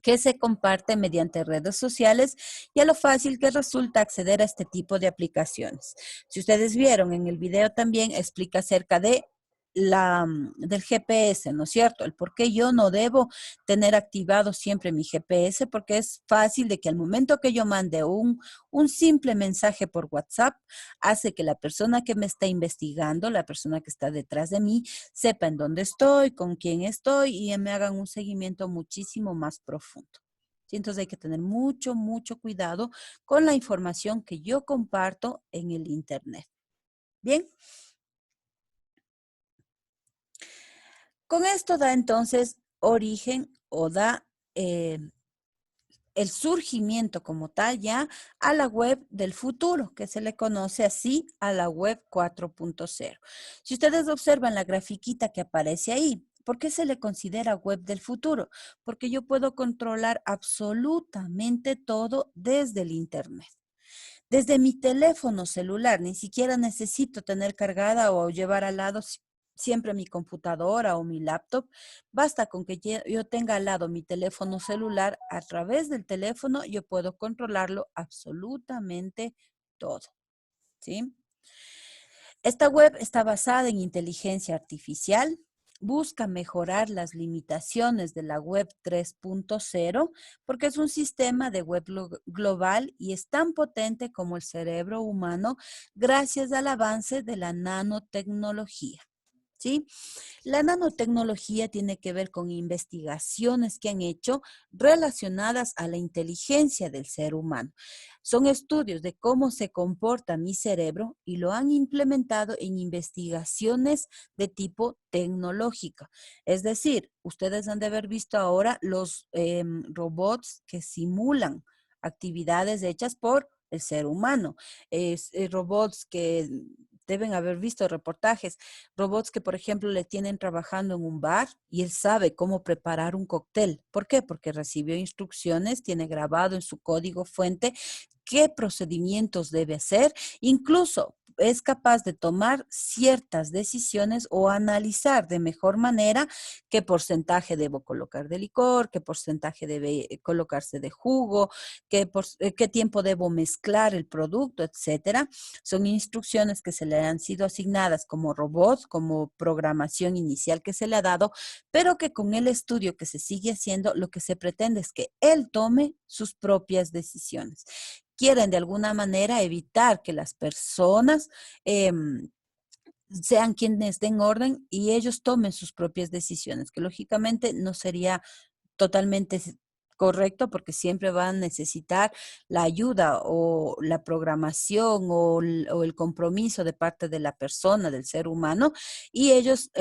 que se comparte mediante redes sociales y a lo fácil que resulta acceder a este tipo de aplicaciones. Si ustedes vieron en el video también explica acerca de del GPS, ¿no es cierto? El por qué yo no debo tener activado siempre mi GPS, porque es fácil de que al momento que yo mande un simple mensaje por WhatsApp, hace que la persona que me está investigando, la persona que está detrás de mí, sepa en dónde estoy, con quién estoy y me hagan un seguimiento muchísimo más profundo. ¿Sí? Entonces hay que tener mucho, mucho cuidado con la información que yo comparto en el Internet. Bien. Con esto da entonces origen o da el surgimiento como tal ya a la web del futuro, que se le conoce así a la web 4.0. Si ustedes observan la grafiquita que aparece ahí, ¿por qué se le considera web del futuro? Porque yo puedo controlar absolutamente todo desde el Internet. Desde mi teléfono celular, ni siquiera necesito tener cargada o llevar al lado siempre mi computadora o mi laptop. Basta con que yo tenga al lado mi teléfono celular. A través del teléfono yo puedo controlarlo absolutamente todo. ¿Sí? Esta web está basada en inteligencia artificial, busca mejorar las limitaciones de la web 3.0 porque es un sistema de web global y es tan potente como el cerebro humano gracias al avance de la nanotecnología. ¿Sí? La nanotecnología tiene que ver con investigaciones que han hecho relacionadas a la inteligencia del ser humano. Son estudios de cómo se comporta mi cerebro y lo han implementado en investigaciones de tipo tecnológico. Es decir, ustedes han de haber visto ahora los robots que simulan actividades hechas por el ser humano. Robots que deben haber visto reportajes, robots que, por ejemplo, le tienen trabajando en un bar y él sabe cómo preparar un cóctel. ¿Por qué? Porque recibió instrucciones, tiene grabado en su código fuente qué procedimientos debe hacer, incluso es capaz de tomar ciertas decisiones o analizar de mejor manera qué porcentaje debo colocar de licor, qué porcentaje debe colocarse de jugo, qué tiempo debo mezclar el producto, etcétera. Son instrucciones que se le han sido asignadas como robots, como programación inicial que se le ha dado, pero que con el estudio que se sigue haciendo, lo que se pretende es que él tome sus propias decisiones. Quieren de alguna manera evitar que las personas sean quienes den orden y ellos tomen sus propias decisiones, que lógicamente no sería totalmente correcto, porque siempre van a necesitar la ayuda o la programación o el compromiso de parte de la persona, del ser humano, y ellos,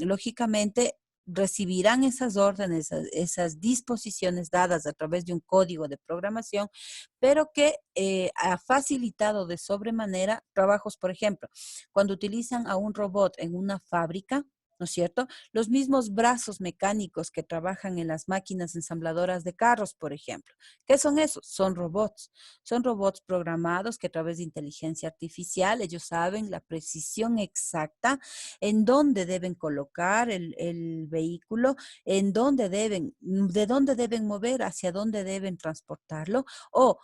lógicamente, recibirán esas órdenes, esas disposiciones dadas a través de un código de programación, pero que ha facilitado de sobremanera trabajos, por ejemplo, cuando utilizan a un robot en una fábrica, ¿no es cierto? Los mismos brazos mecánicos que trabajan en las máquinas ensambladoras de carros, por ejemplo. ¿Qué son esos? Son robots. Son robots programados que a través de inteligencia artificial ellos saben la precisión exacta en dónde deben colocar el vehículo, en dónde deben, de dónde deben mover, hacia dónde deben transportarlo o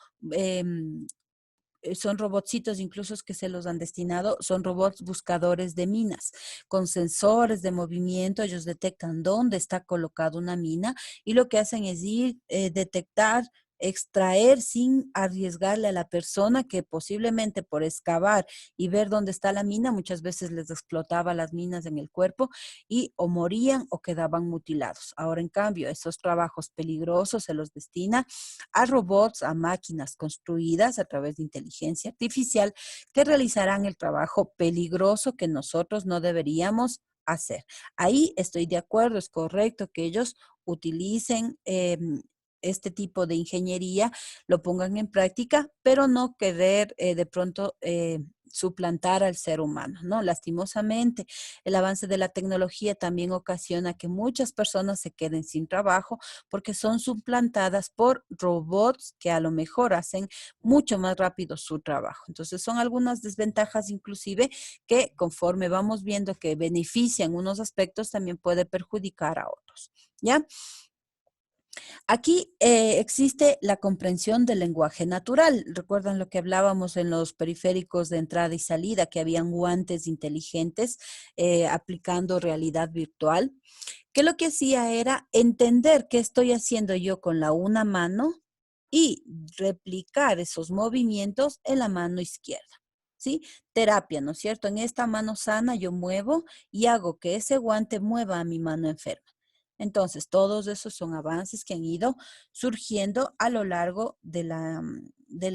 son robotcitos incluso que se los han destinado, son robots buscadores de minas, con sensores de movimiento, ellos detectan dónde está colocada una mina y lo que hacen es ir, detectar, extraer sin arriesgarle a la persona que posiblemente por excavar y ver dónde está la mina, muchas veces les explotaba las minas en el cuerpo y o morían o quedaban mutilados. Ahora, en cambio, esos trabajos peligrosos se los destina a robots, a máquinas construidas a través de inteligencia artificial que realizarán el trabajo peligroso que nosotros no deberíamos hacer. Ahí estoy de acuerdo, es correcto que ellos utilicen este tipo de ingeniería, lo pongan en práctica, pero no querer de pronto suplantar al ser humano, ¿no? Lastimosamente, el avance de la tecnología también ocasiona que muchas personas se queden sin trabajo porque son suplantadas por robots que a lo mejor hacen mucho más rápido su trabajo. Entonces, son algunas desventajas inclusive que conforme vamos viendo que benefician unos aspectos, también puede perjudicar a otros, ¿ya? Aquí existe la comprensión del lenguaje natural. ¿Recuerdan lo que hablábamos en los periféricos de entrada y salida, que habían guantes inteligentes aplicando realidad virtual? Que lo que hacía era entender qué estoy haciendo yo con la una mano y replicar esos movimientos en la mano izquierda. ¿Sí? Terapia, ¿no es cierto? En esta mano sana yo muevo y hago que ese guante mueva a mi mano enferma. Entonces, todos esos son avances que han ido surgiendo a lo largo de la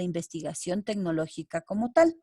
investigación tecnológica como tal.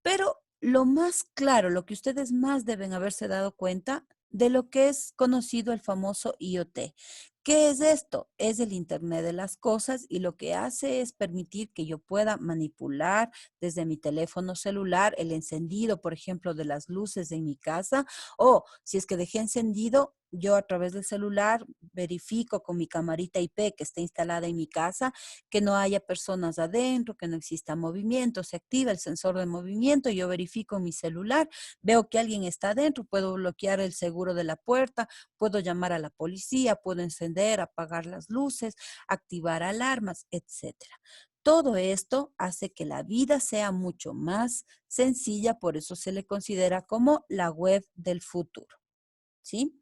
Pero lo más claro, lo que ustedes más deben haberse dado cuenta de lo que es conocido el famoso IoT. ¿Qué es esto? Es el Internet de las cosas y lo que hace es permitir que yo pueda manipular desde mi teléfono celular el encendido, por ejemplo, de las luces en mi casa o si es que dejé encendido, yo a través del celular verifico con mi camarita IP que está instalada en mi casa que no haya personas adentro, que no exista movimiento, se activa el sensor de movimiento, yo verifico en mi celular, veo que alguien está adentro, puedo bloquear el seguro de la puerta, puedo llamar a la policía, puedo encender, apagar las luces, activar alarmas, etcétera. Todo esto hace que la vida sea mucho más sencilla, por eso se le considera como la web del futuro, ¿sí?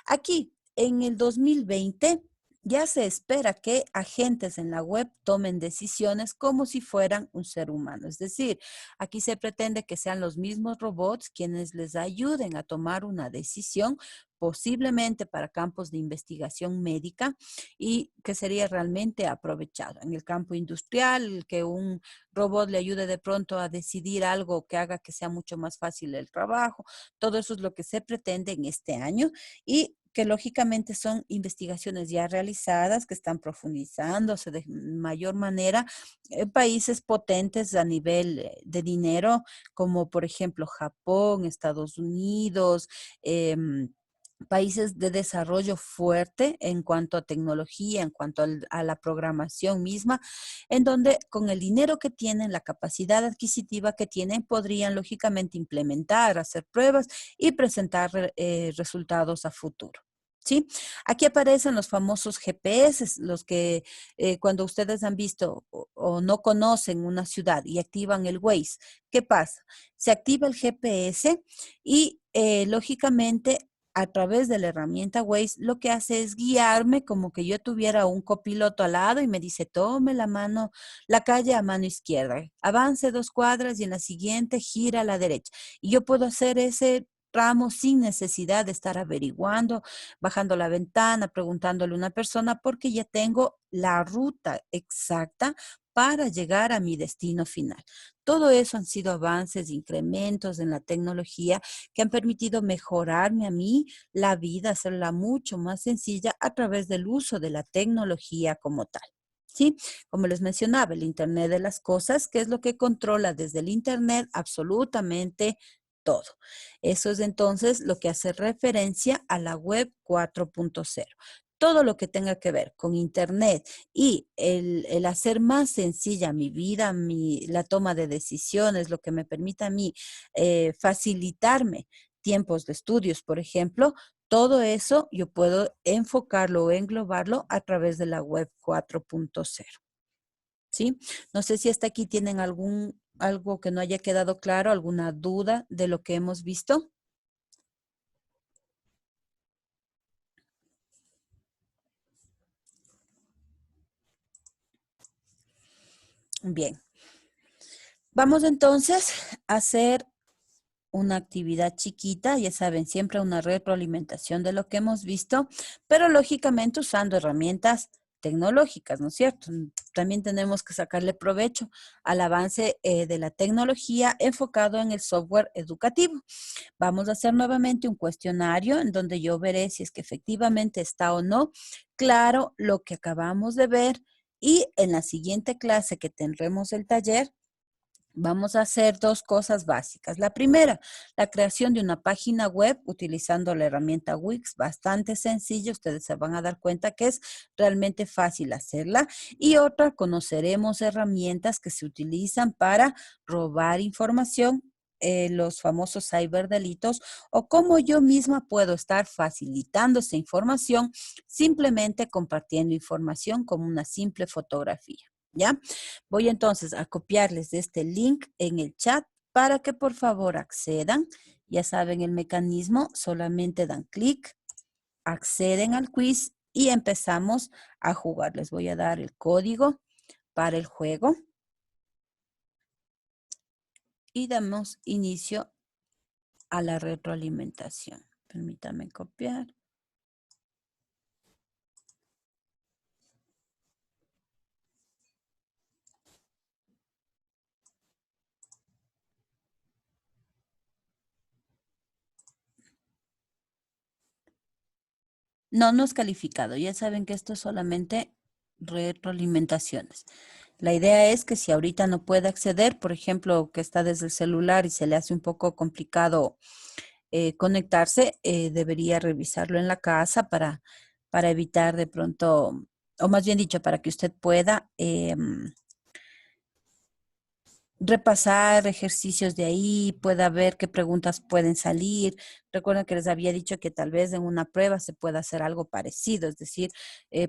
Aquí, en el 2020, ya se espera que agentes en la web tomen decisiones como si fueran un ser humano. Es decir, aquí se pretende que sean los mismos robots quienes les ayuden a tomar una decisión, posiblemente para campos de investigación médica y que sería realmente aprovechado. En el campo industrial, que un robot le ayude de pronto a decidir algo que haga que sea mucho más fácil el trabajo. Todo eso es lo que se pretende en este año y que lógicamente son investigaciones ya realizadas que están profundizándose de mayor manera en países potentes a nivel de dinero, como por ejemplo Japón, Estados Unidos, países de desarrollo fuerte en cuanto a tecnología, en cuanto a la programación misma, en donde con el dinero que tienen, la capacidad adquisitiva que tienen, podrían lógicamente implementar, hacer pruebas y presentar resultados a futuro. ¿Sí? Aquí aparecen los famosos GPS, los que cuando ustedes han visto o no conocen una ciudad y activan el Waze, ¿qué pasa? Se activa el GPS y lógicamente a través de la herramienta Waze, lo que hace es guiarme como que yo tuviera un copiloto al lado y me dice, tome la mano, la calle a mano izquierda, avance 2 cuadras y en la siguiente gira a la derecha. Y yo puedo hacer ese ramo sin necesidad de estar averiguando, bajando la ventana, preguntándole a una persona, porque ya tengo la ruta exacta para llegar a mi destino final. Todo eso han sido avances, incrementos en la tecnología que han permitido mejorarme a mí la vida, hacerla mucho más sencilla a través del uso de la tecnología como tal. ¿Sí? Como les mencionaba, el Internet de las cosas, que es lo que controla desde el Internet absolutamente todo. Eso es entonces lo que hace referencia a la web 4.0. Todo lo que tenga que ver con Internet y el hacer más sencilla mi vida, la toma de decisiones, lo que me permita a mí facilitarme tiempos de estudios, por ejemplo, todo eso yo puedo enfocarlo o englobarlo a través de la web 4.0. ¿Sí? No sé si hasta aquí tienen algo que no haya quedado claro, alguna duda de lo que hemos visto. Bien. Vamos entonces a hacer una actividad chiquita, ya saben, siempre una retroalimentación de lo que hemos visto, pero lógicamente usando herramientas tecnológicas, ¿no es cierto? También tenemos que sacarle provecho al avance de la tecnología enfocado en el software educativo. Vamos a hacer nuevamente un cuestionario en donde yo veré si es que efectivamente está o no claro lo que acabamos de ver, y en la siguiente clase que tendremos el taller, vamos a hacer dos cosas básicas. La primera, la creación de una página web utilizando la herramienta Wix, bastante sencilla. Ustedes se van a dar cuenta que es realmente fácil hacerla. Y otra, conoceremos herramientas que se utilizan para robar información, los famosos ciberdelitos, o cómo yo misma puedo estar facilitando esa información simplemente compartiendo información como una simple fotografía. ¿Ya? Voy entonces a copiarles este link en el chat para que por favor accedan. Ya saben el mecanismo, solamente dan clic, acceden al quiz y empezamos a jugar. Les voy a dar el código para el juego y damos inicio a la retroalimentación. Permítanme copiar. No, no es calificado. Ya saben que esto es solamente retroalimentaciones. La idea es que si ahorita no puede acceder, por ejemplo, que está desde el celular y se le hace un poco complicado conectarse, debería revisarlo en la casa para evitar de pronto, o más bien dicho, para que usted pueda repasar ejercicios de ahí, pueda ver qué preguntas pueden salir. Recuerden que les había dicho que tal vez en una prueba se pueda hacer algo parecido, es decir,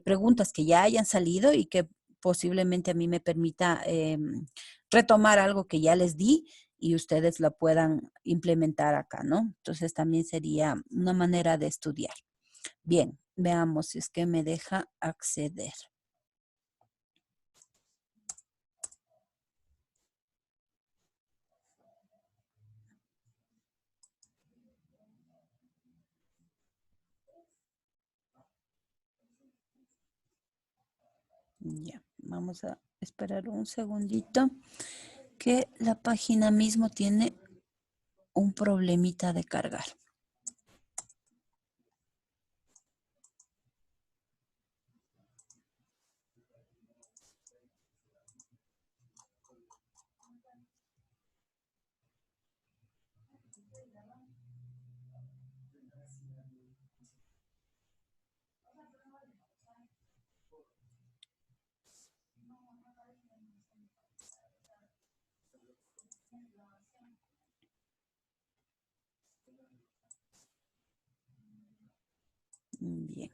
preguntas que ya hayan salido y que posiblemente a mí me permita retomar algo que ya les di y ustedes lo puedan implementar acá, ¿no? Entonces también sería una manera de estudiar. Bien, veamos si es que me deja acceder. Ya, vamos a esperar un segundito que la página mismo tiene un problemita de cargar. Bien.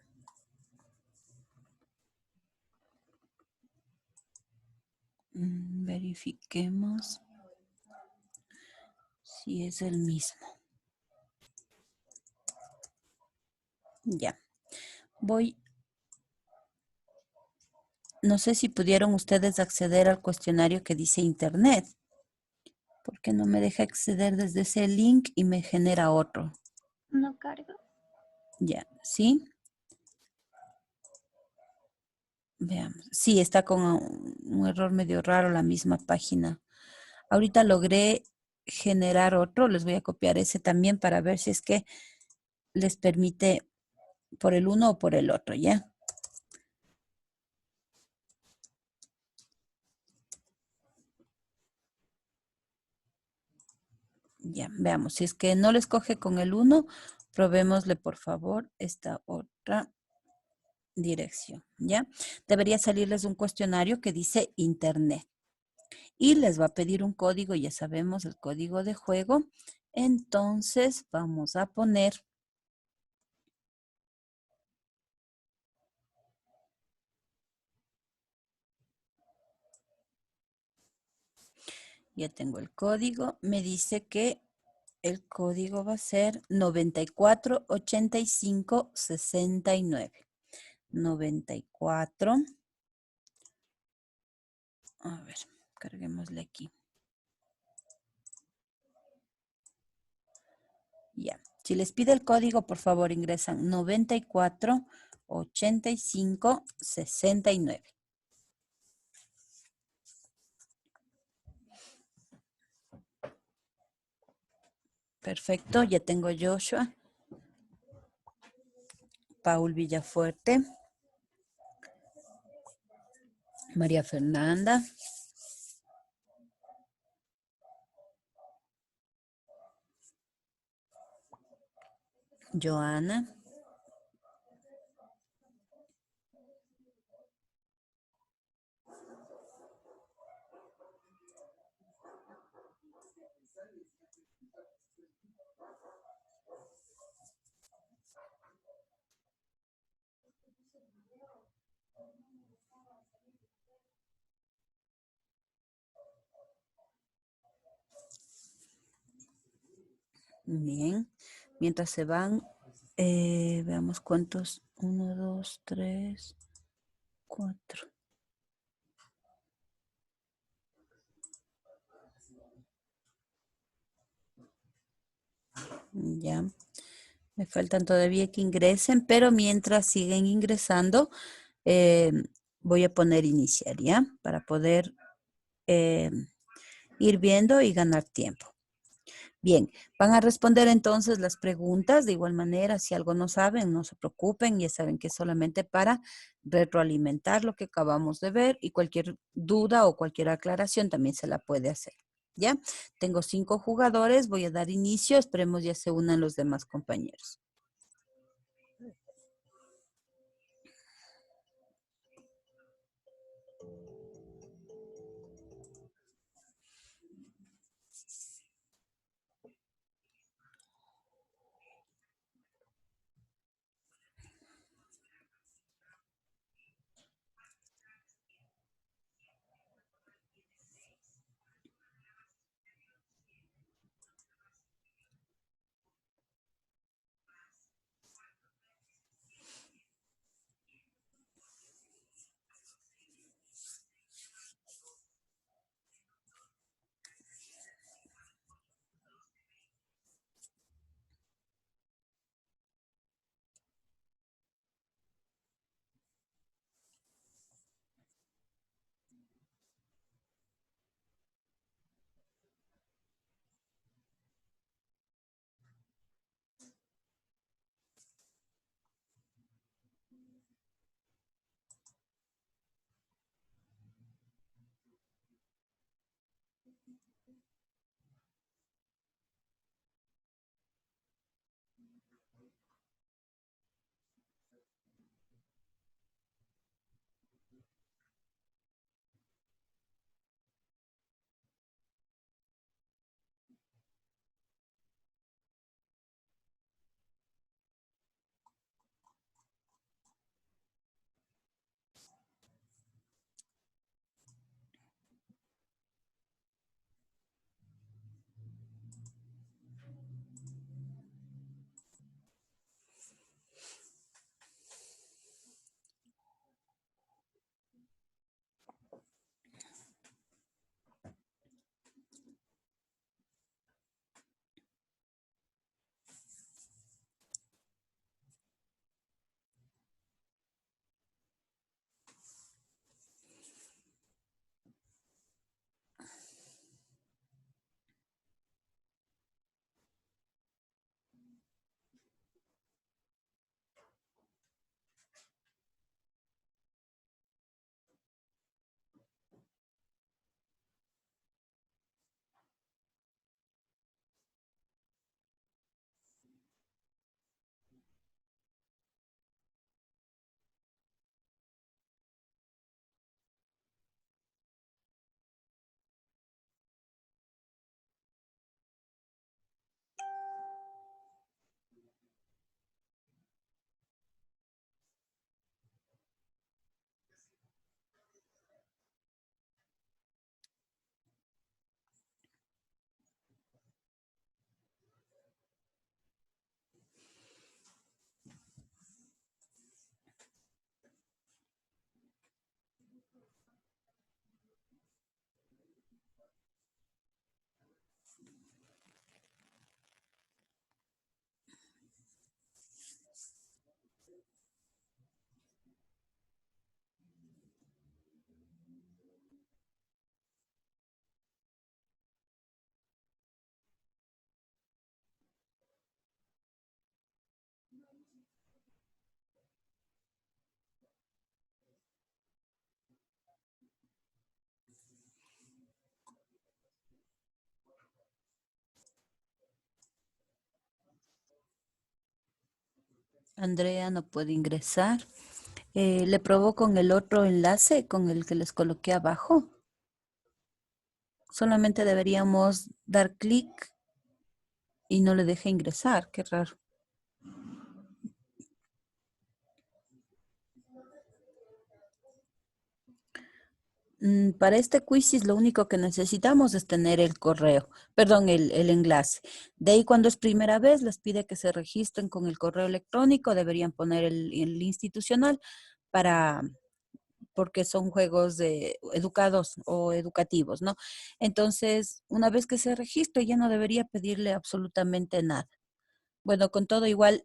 Verifiquemos si es el mismo. Ya. Voy. No sé si pudieron ustedes acceder al cuestionario que dice Internet. Porque no me deja acceder desde ese link y me genera otro. No cargo. Ya, ¿sí? Veamos. Sí, está con un error medio raro la misma página. Ahorita logré generar otro. Les voy a copiar ese también para ver si es que les permite por el uno o por el otro, ¿ya? Ya, veamos. Si es que no les coge con el uno, probémosle por favor esta otra dirección, ¿ya? Debería salirles un cuestionario que dice Internet y les va a pedir un código, ya sabemos el código de juego. Entonces vamos a poner, ya tengo el código, me dice que el código va a ser 948569. 94. A ver, carguémosle aquí. Ya. Si les pide el código, por favor ingresan 948569. Perfecto, ya tengo Joshua, Paul Villafuerte, María Fernanda, Joana, bien. Mientras se van, veamos cuántos. 1, 2, 3, 4. Ya. Me faltan todavía que ingresen, pero mientras siguen ingresando, eh, voy a poner iniciar, ¿ya? Para poder eh, ir viendo y ganar tiempo. Bien, van a responder entonces las preguntas. De igual manera, si algo no saben, no se preocupen, ya saben que es solamente para retroalimentar lo que acabamos de ver y cualquier duda o cualquier aclaración también se la puede hacer. ¿Ya? Tengo 5 jugadores, voy a dar inicio, esperemos ya se unan los demás compañeros. Andrea no puede ingresar. ¿Le probó con el otro enlace, con el que les coloqué abajo? Solamente deberíamos dar clic y no le deja ingresar. Qué raro. Para este quizzes lo único que necesitamos es tener el correo, perdón, el enlace. De ahí cuando es primera vez les pide que se registren con el correo electrónico, deberían poner el institucional para, porque son juegos de educados o educativos, ¿no? Entonces, una vez que se registre ya no debería pedirle absolutamente nada. Bueno, con todo igual,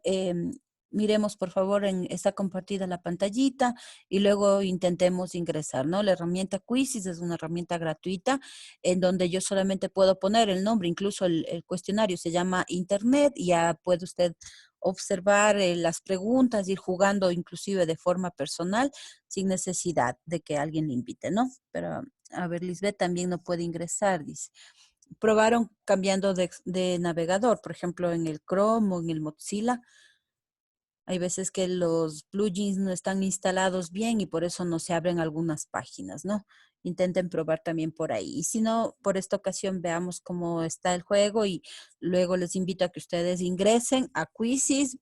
miremos por favor, está compartida la pantallita y luego intentemos ingresar, ¿no? La herramienta Quizzes es una herramienta gratuita en donde yo solamente puedo poner el nombre, incluso el cuestionario se llama Internet y ya puede usted observar las preguntas, ir jugando inclusive de forma personal sin necesidad de que alguien le invite, ¿no? Pero a ver, Lisbeth también no puede ingresar, dice. Probaron cambiando de navegador, por ejemplo, en el Chrome o en el Mozilla. Hay veces que los plugins no están instalados bien y por eso no se abren algunas páginas, ¿no? Intenten probar también por ahí. Y si no, por esta ocasión veamos cómo está el juego y luego les invito a que ustedes ingresen a Quizzes,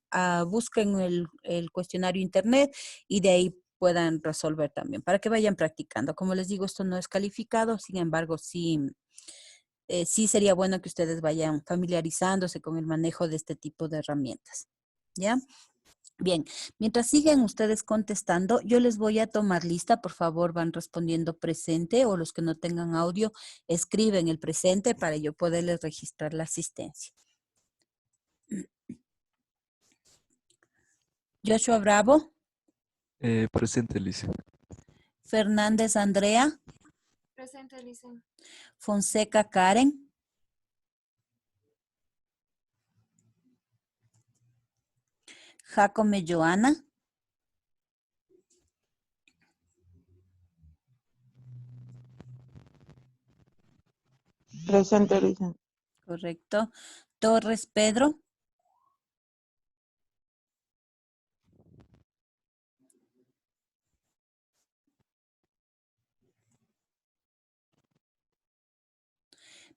busquen el cuestionario internet y de ahí puedan resolver también, para que vayan practicando. Como les digo, esto no es calificado, sin embargo, sí sería bueno que ustedes vayan familiarizándose con el manejo de este tipo de herramientas. ¿Ya? Bien, mientras siguen ustedes contestando, yo les voy a tomar lista. Por favor, van respondiendo presente o los que no tengan audio, escriben el presente para yo poderles registrar la asistencia. Joshua Bravo, Presente, Alicia. Fernández Andrea, Presente, Licen. Fonseca Karen, Jacome Joana, Presente, Luisa. correcto, Torres Pedro,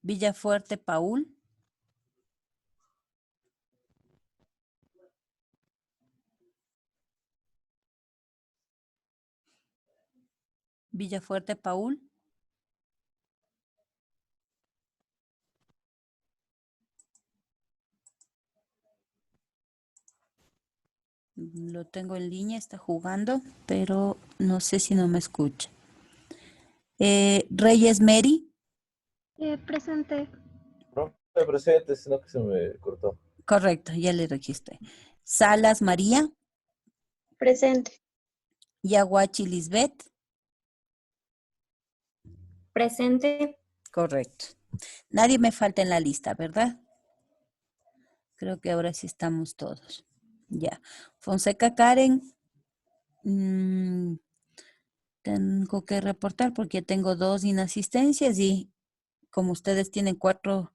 Villafuerte Paul, Villafuerte Paul, lo tengo en línea, está jugando, pero no sé si no me escucha. Reyes Mary, Presente. No me presente, sino que se me cortó. correcto, ya le registré. Salas María, Presente. Yaguachi Lisbeth, Presente. correcto. Nadie me falta en la lista, ¿verdad? Creo que ahora sí estamos todos. Ya. Fonseca Karen, tengo que reportar porque tengo 2 inasistencias y como ustedes tienen 4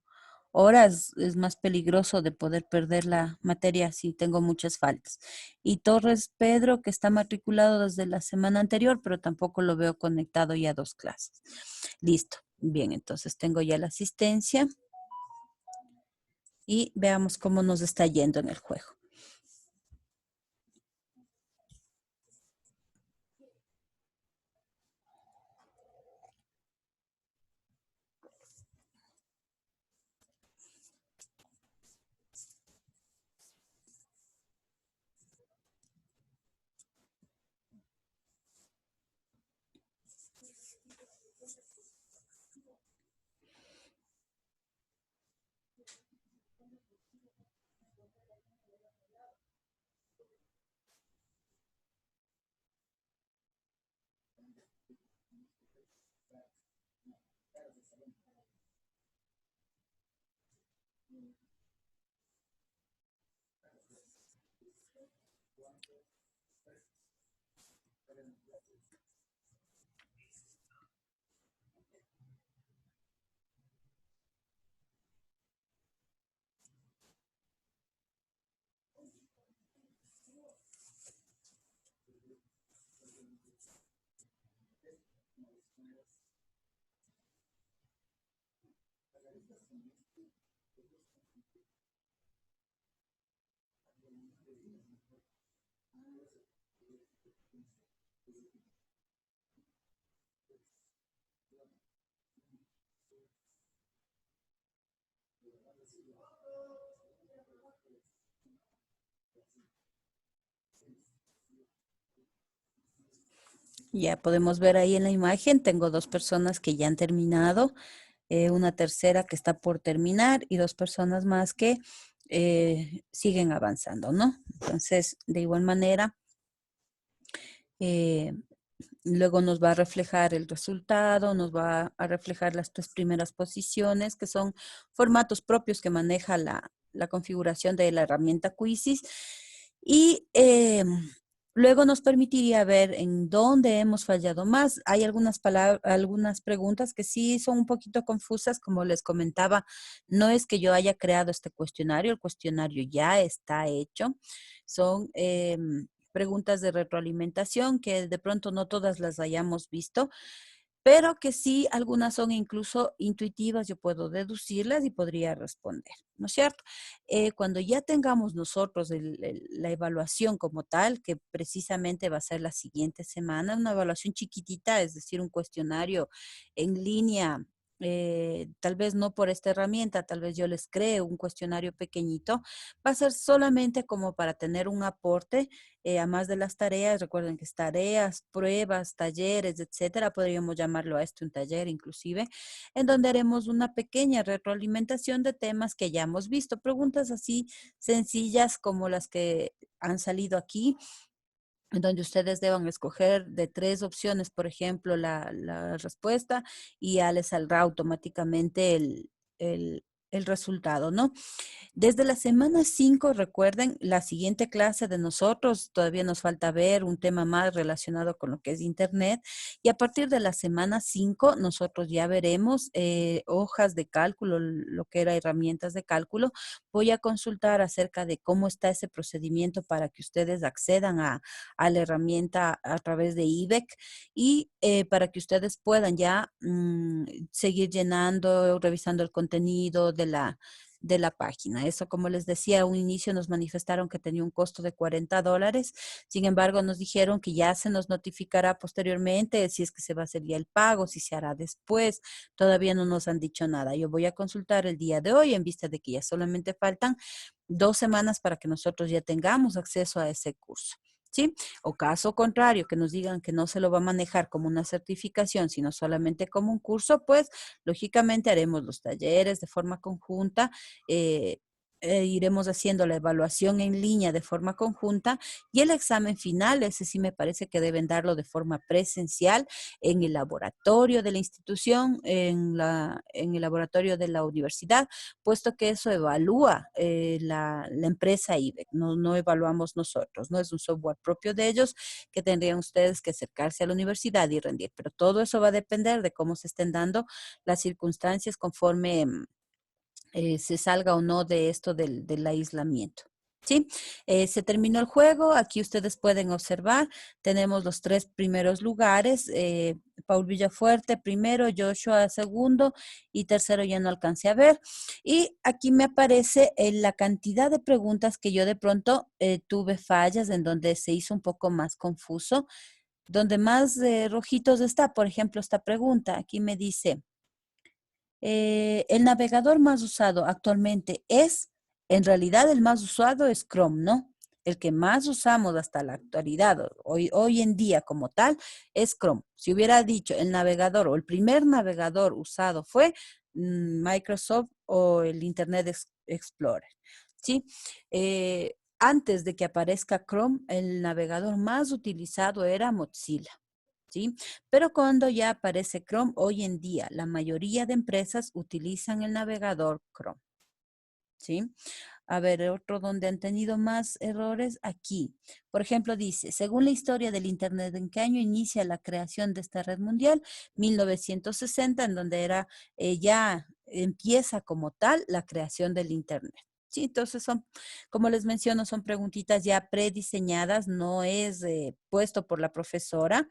horas, es más peligroso de poder perder la materia si tengo muchas faltas. Y Torres Pedro, que está matriculado desde la semana anterior, pero tampoco lo veo conectado ya a 2 clases. Listo. Bien, entonces tengo ya la asistencia y veamos cómo nos está yendo en el juego. Ya podemos ver ahí en la imagen, tengo dos personas que ya han terminado, una tercera que está por terminar y dos personas más que siguen avanzando, ¿no? Entonces, de igual manera, eh, luego nos va a reflejar el resultado, nos va a reflejar las tres primeras posiciones, que son formatos propios que maneja la configuración de la herramienta Quizzes. Y luego nos permitiría ver en dónde hemos fallado más. Hay algunas preguntas que sí son un poquito confusas, como les comentaba. No es que yo haya creado este cuestionario, el cuestionario ya está hecho. Son preguntas de retroalimentación que de pronto no todas las hayamos visto, pero que sí algunas son incluso intuitivas, yo puedo deducirlas y podría responder, ¿no es cierto? Cuando ya tengamos nosotros la evaluación como tal, que precisamente va a ser la siguiente semana, una evaluación chiquitita, es decir, un cuestionario en línea. Tal vez no por esta herramienta, tal vez yo les creo un cuestionario pequeñito, va a ser solamente como para tener un aporte a más de las tareas. Recuerden que es tareas, pruebas, talleres, etcétera, podríamos llamarlo a esto un taller inclusive, en donde haremos una pequeña retroalimentación de temas que ya hemos visto, preguntas así sencillas como las que han salido aquí, en donde ustedes deban escoger de tres opciones, por ejemplo, la respuesta y ya les saldrá automáticamente el resultado, ¿no? Desde la semana 5, recuerden, la siguiente clase de nosotros, todavía nos falta ver un tema más relacionado con lo que es Internet, y a partir de la semana 5 nosotros ya veremos hojas de cálculo, lo que era herramientas de cálculo. Voy a consultar acerca de cómo está ese procedimiento para que ustedes accedan a la herramienta a través de IBEC y para que ustedes puedan ya seguir llenando, revisando el contenido de la página. Eso, como les decía, a un inicio nos manifestaron que tenía un costo de $40. Sin embargo, nos dijeron que ya se nos notificará posteriormente si es que se va a hacer ya el pago, si se hará después. Todavía no nos han dicho nada. Yo voy a consultar el día de hoy en vista de que ya solamente faltan 2 semanas para que nosotros ya tengamos acceso a ese curso. ¿Sí? O caso contrario, que nos digan que no se lo va a manejar como una certificación, sino solamente como un curso, pues lógicamente haremos los talleres de forma conjunta, iremos haciendo la evaluación en línea de forma conjunta y el examen final, ese sí me parece que deben darlo de forma presencial en el laboratorio de la institución, en el laboratorio de la universidad, puesto que eso evalúa la empresa IBEC, no evaluamos nosotros, no es un software propio de ellos que tendrían ustedes que acercarse a la universidad y rendir, pero todo eso va a depender de cómo se estén dando las circunstancias conforme se salga o no de esto del aislamiento. ¿Sí? Se terminó el juego, aquí ustedes pueden observar, tenemos los tres primeros lugares, Paul Villafuerte primero, Joshua segundo y tercero ya no alcancé a ver. Y aquí me aparece la cantidad de preguntas que yo de pronto tuve fallas en donde se hizo un poco más confuso, donde más rojitos está, por ejemplo, esta pregunta, aquí me dice, el navegador más usado actualmente en realidad el más usado es Chrome, ¿no? El que más usamos hasta la actualidad, hoy en día como tal, es Chrome. Si hubiera dicho el navegador o el primer navegador usado fue Microsoft o el Internet Explorer, ¿sí? Antes de que aparezca Chrome, el navegador más utilizado era Mozilla. ¿Sí? Pero cuando ya aparece Chrome, hoy en día la mayoría de empresas utilizan el navegador Chrome. ¿Sí? A ver, otro donde han tenido más errores, aquí. Por ejemplo, dice, según la historia del Internet, ¿en qué año inicia la creación de esta red mundial? 1960, en donde ya empieza como tal la creación del Internet. Sí, entonces son, como les menciono, son preguntitas ya prediseñadas, no es puesto por la profesora,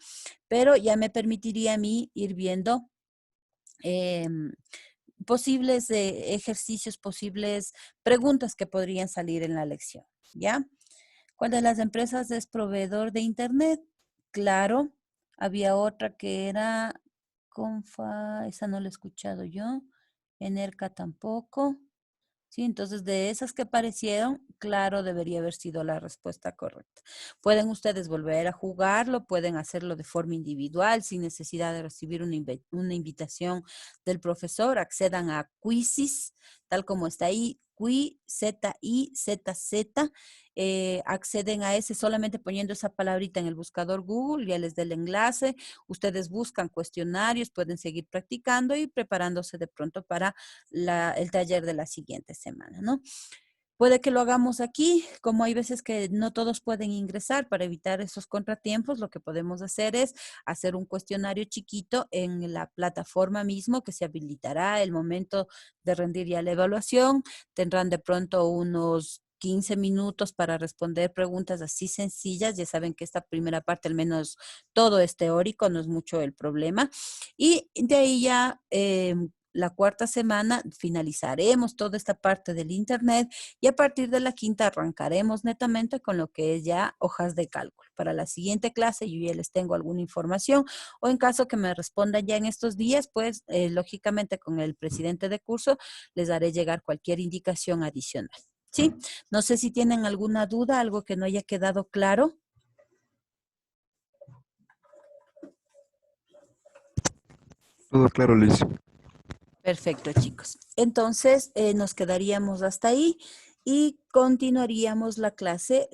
pero ya me permitiría a mí ir viendo posibles ejercicios, posibles preguntas que podrían salir en la lección, ¿ya? ¿Cuál de las empresas es proveedor de Internet? Claro, había otra que era Confa, esa no la he escuchado yo, Enerca tampoco. Sí, entonces de esas que aparecieron, claro, debería haber sido la respuesta correcta. Pueden ustedes volver a jugarlo, pueden hacerlo de forma individual, sin necesidad de recibir una invitación del profesor. Accedan a Quizzes, tal como está ahí, Q-Z-I-Z-Z. Acceden a ese solamente poniendo esa palabrita en el buscador Google, ya les da el enlace. Ustedes buscan cuestionarios, pueden seguir practicando y preparándose de pronto para el taller de la siguiente semana, ¿no? Puede que lo hagamos aquí, como hay veces que no todos pueden ingresar para evitar esos contratiempos, lo que podemos hacer es hacer un cuestionario chiquito en la plataforma mismo que se habilitará el momento de rendir ya la evaluación. Tendrán de pronto unos 15 minutos para responder preguntas así sencillas. Ya saben que esta primera parte, al menos todo es teórico, no es mucho el problema. Y de ahí ya la cuarta semana finalizaremos toda esta parte del Internet y a partir de la quinta arrancaremos netamente con lo que es ya hojas de cálculo. Para la siguiente clase yo ya les tengo alguna información o en caso que me respondan ya en estos días, pues lógicamente con el presidente de curso les haré llegar cualquier indicación adicional. ¿Sí? No sé si tienen alguna duda, algo que no haya quedado claro. Todo claro, Liz. Perfecto, chicos. Entonces, nos quedaríamos hasta ahí y continuaríamos la clase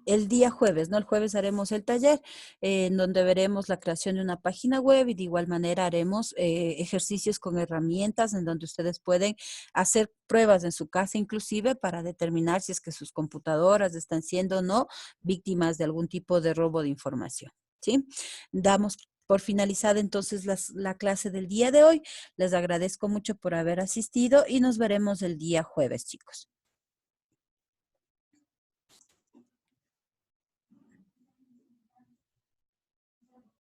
el día jueves, ¿no? El jueves haremos el taller en donde veremos la creación de una página web y de igual manera haremos ejercicios con herramientas en donde ustedes pueden hacer pruebas en su casa inclusive para determinar si es que sus computadoras están siendo o no víctimas de algún tipo de robo de información, ¿sí? Damos por finalizada entonces la clase del día de hoy. Les agradezco mucho por haber asistido y nos veremos el día jueves, chicos.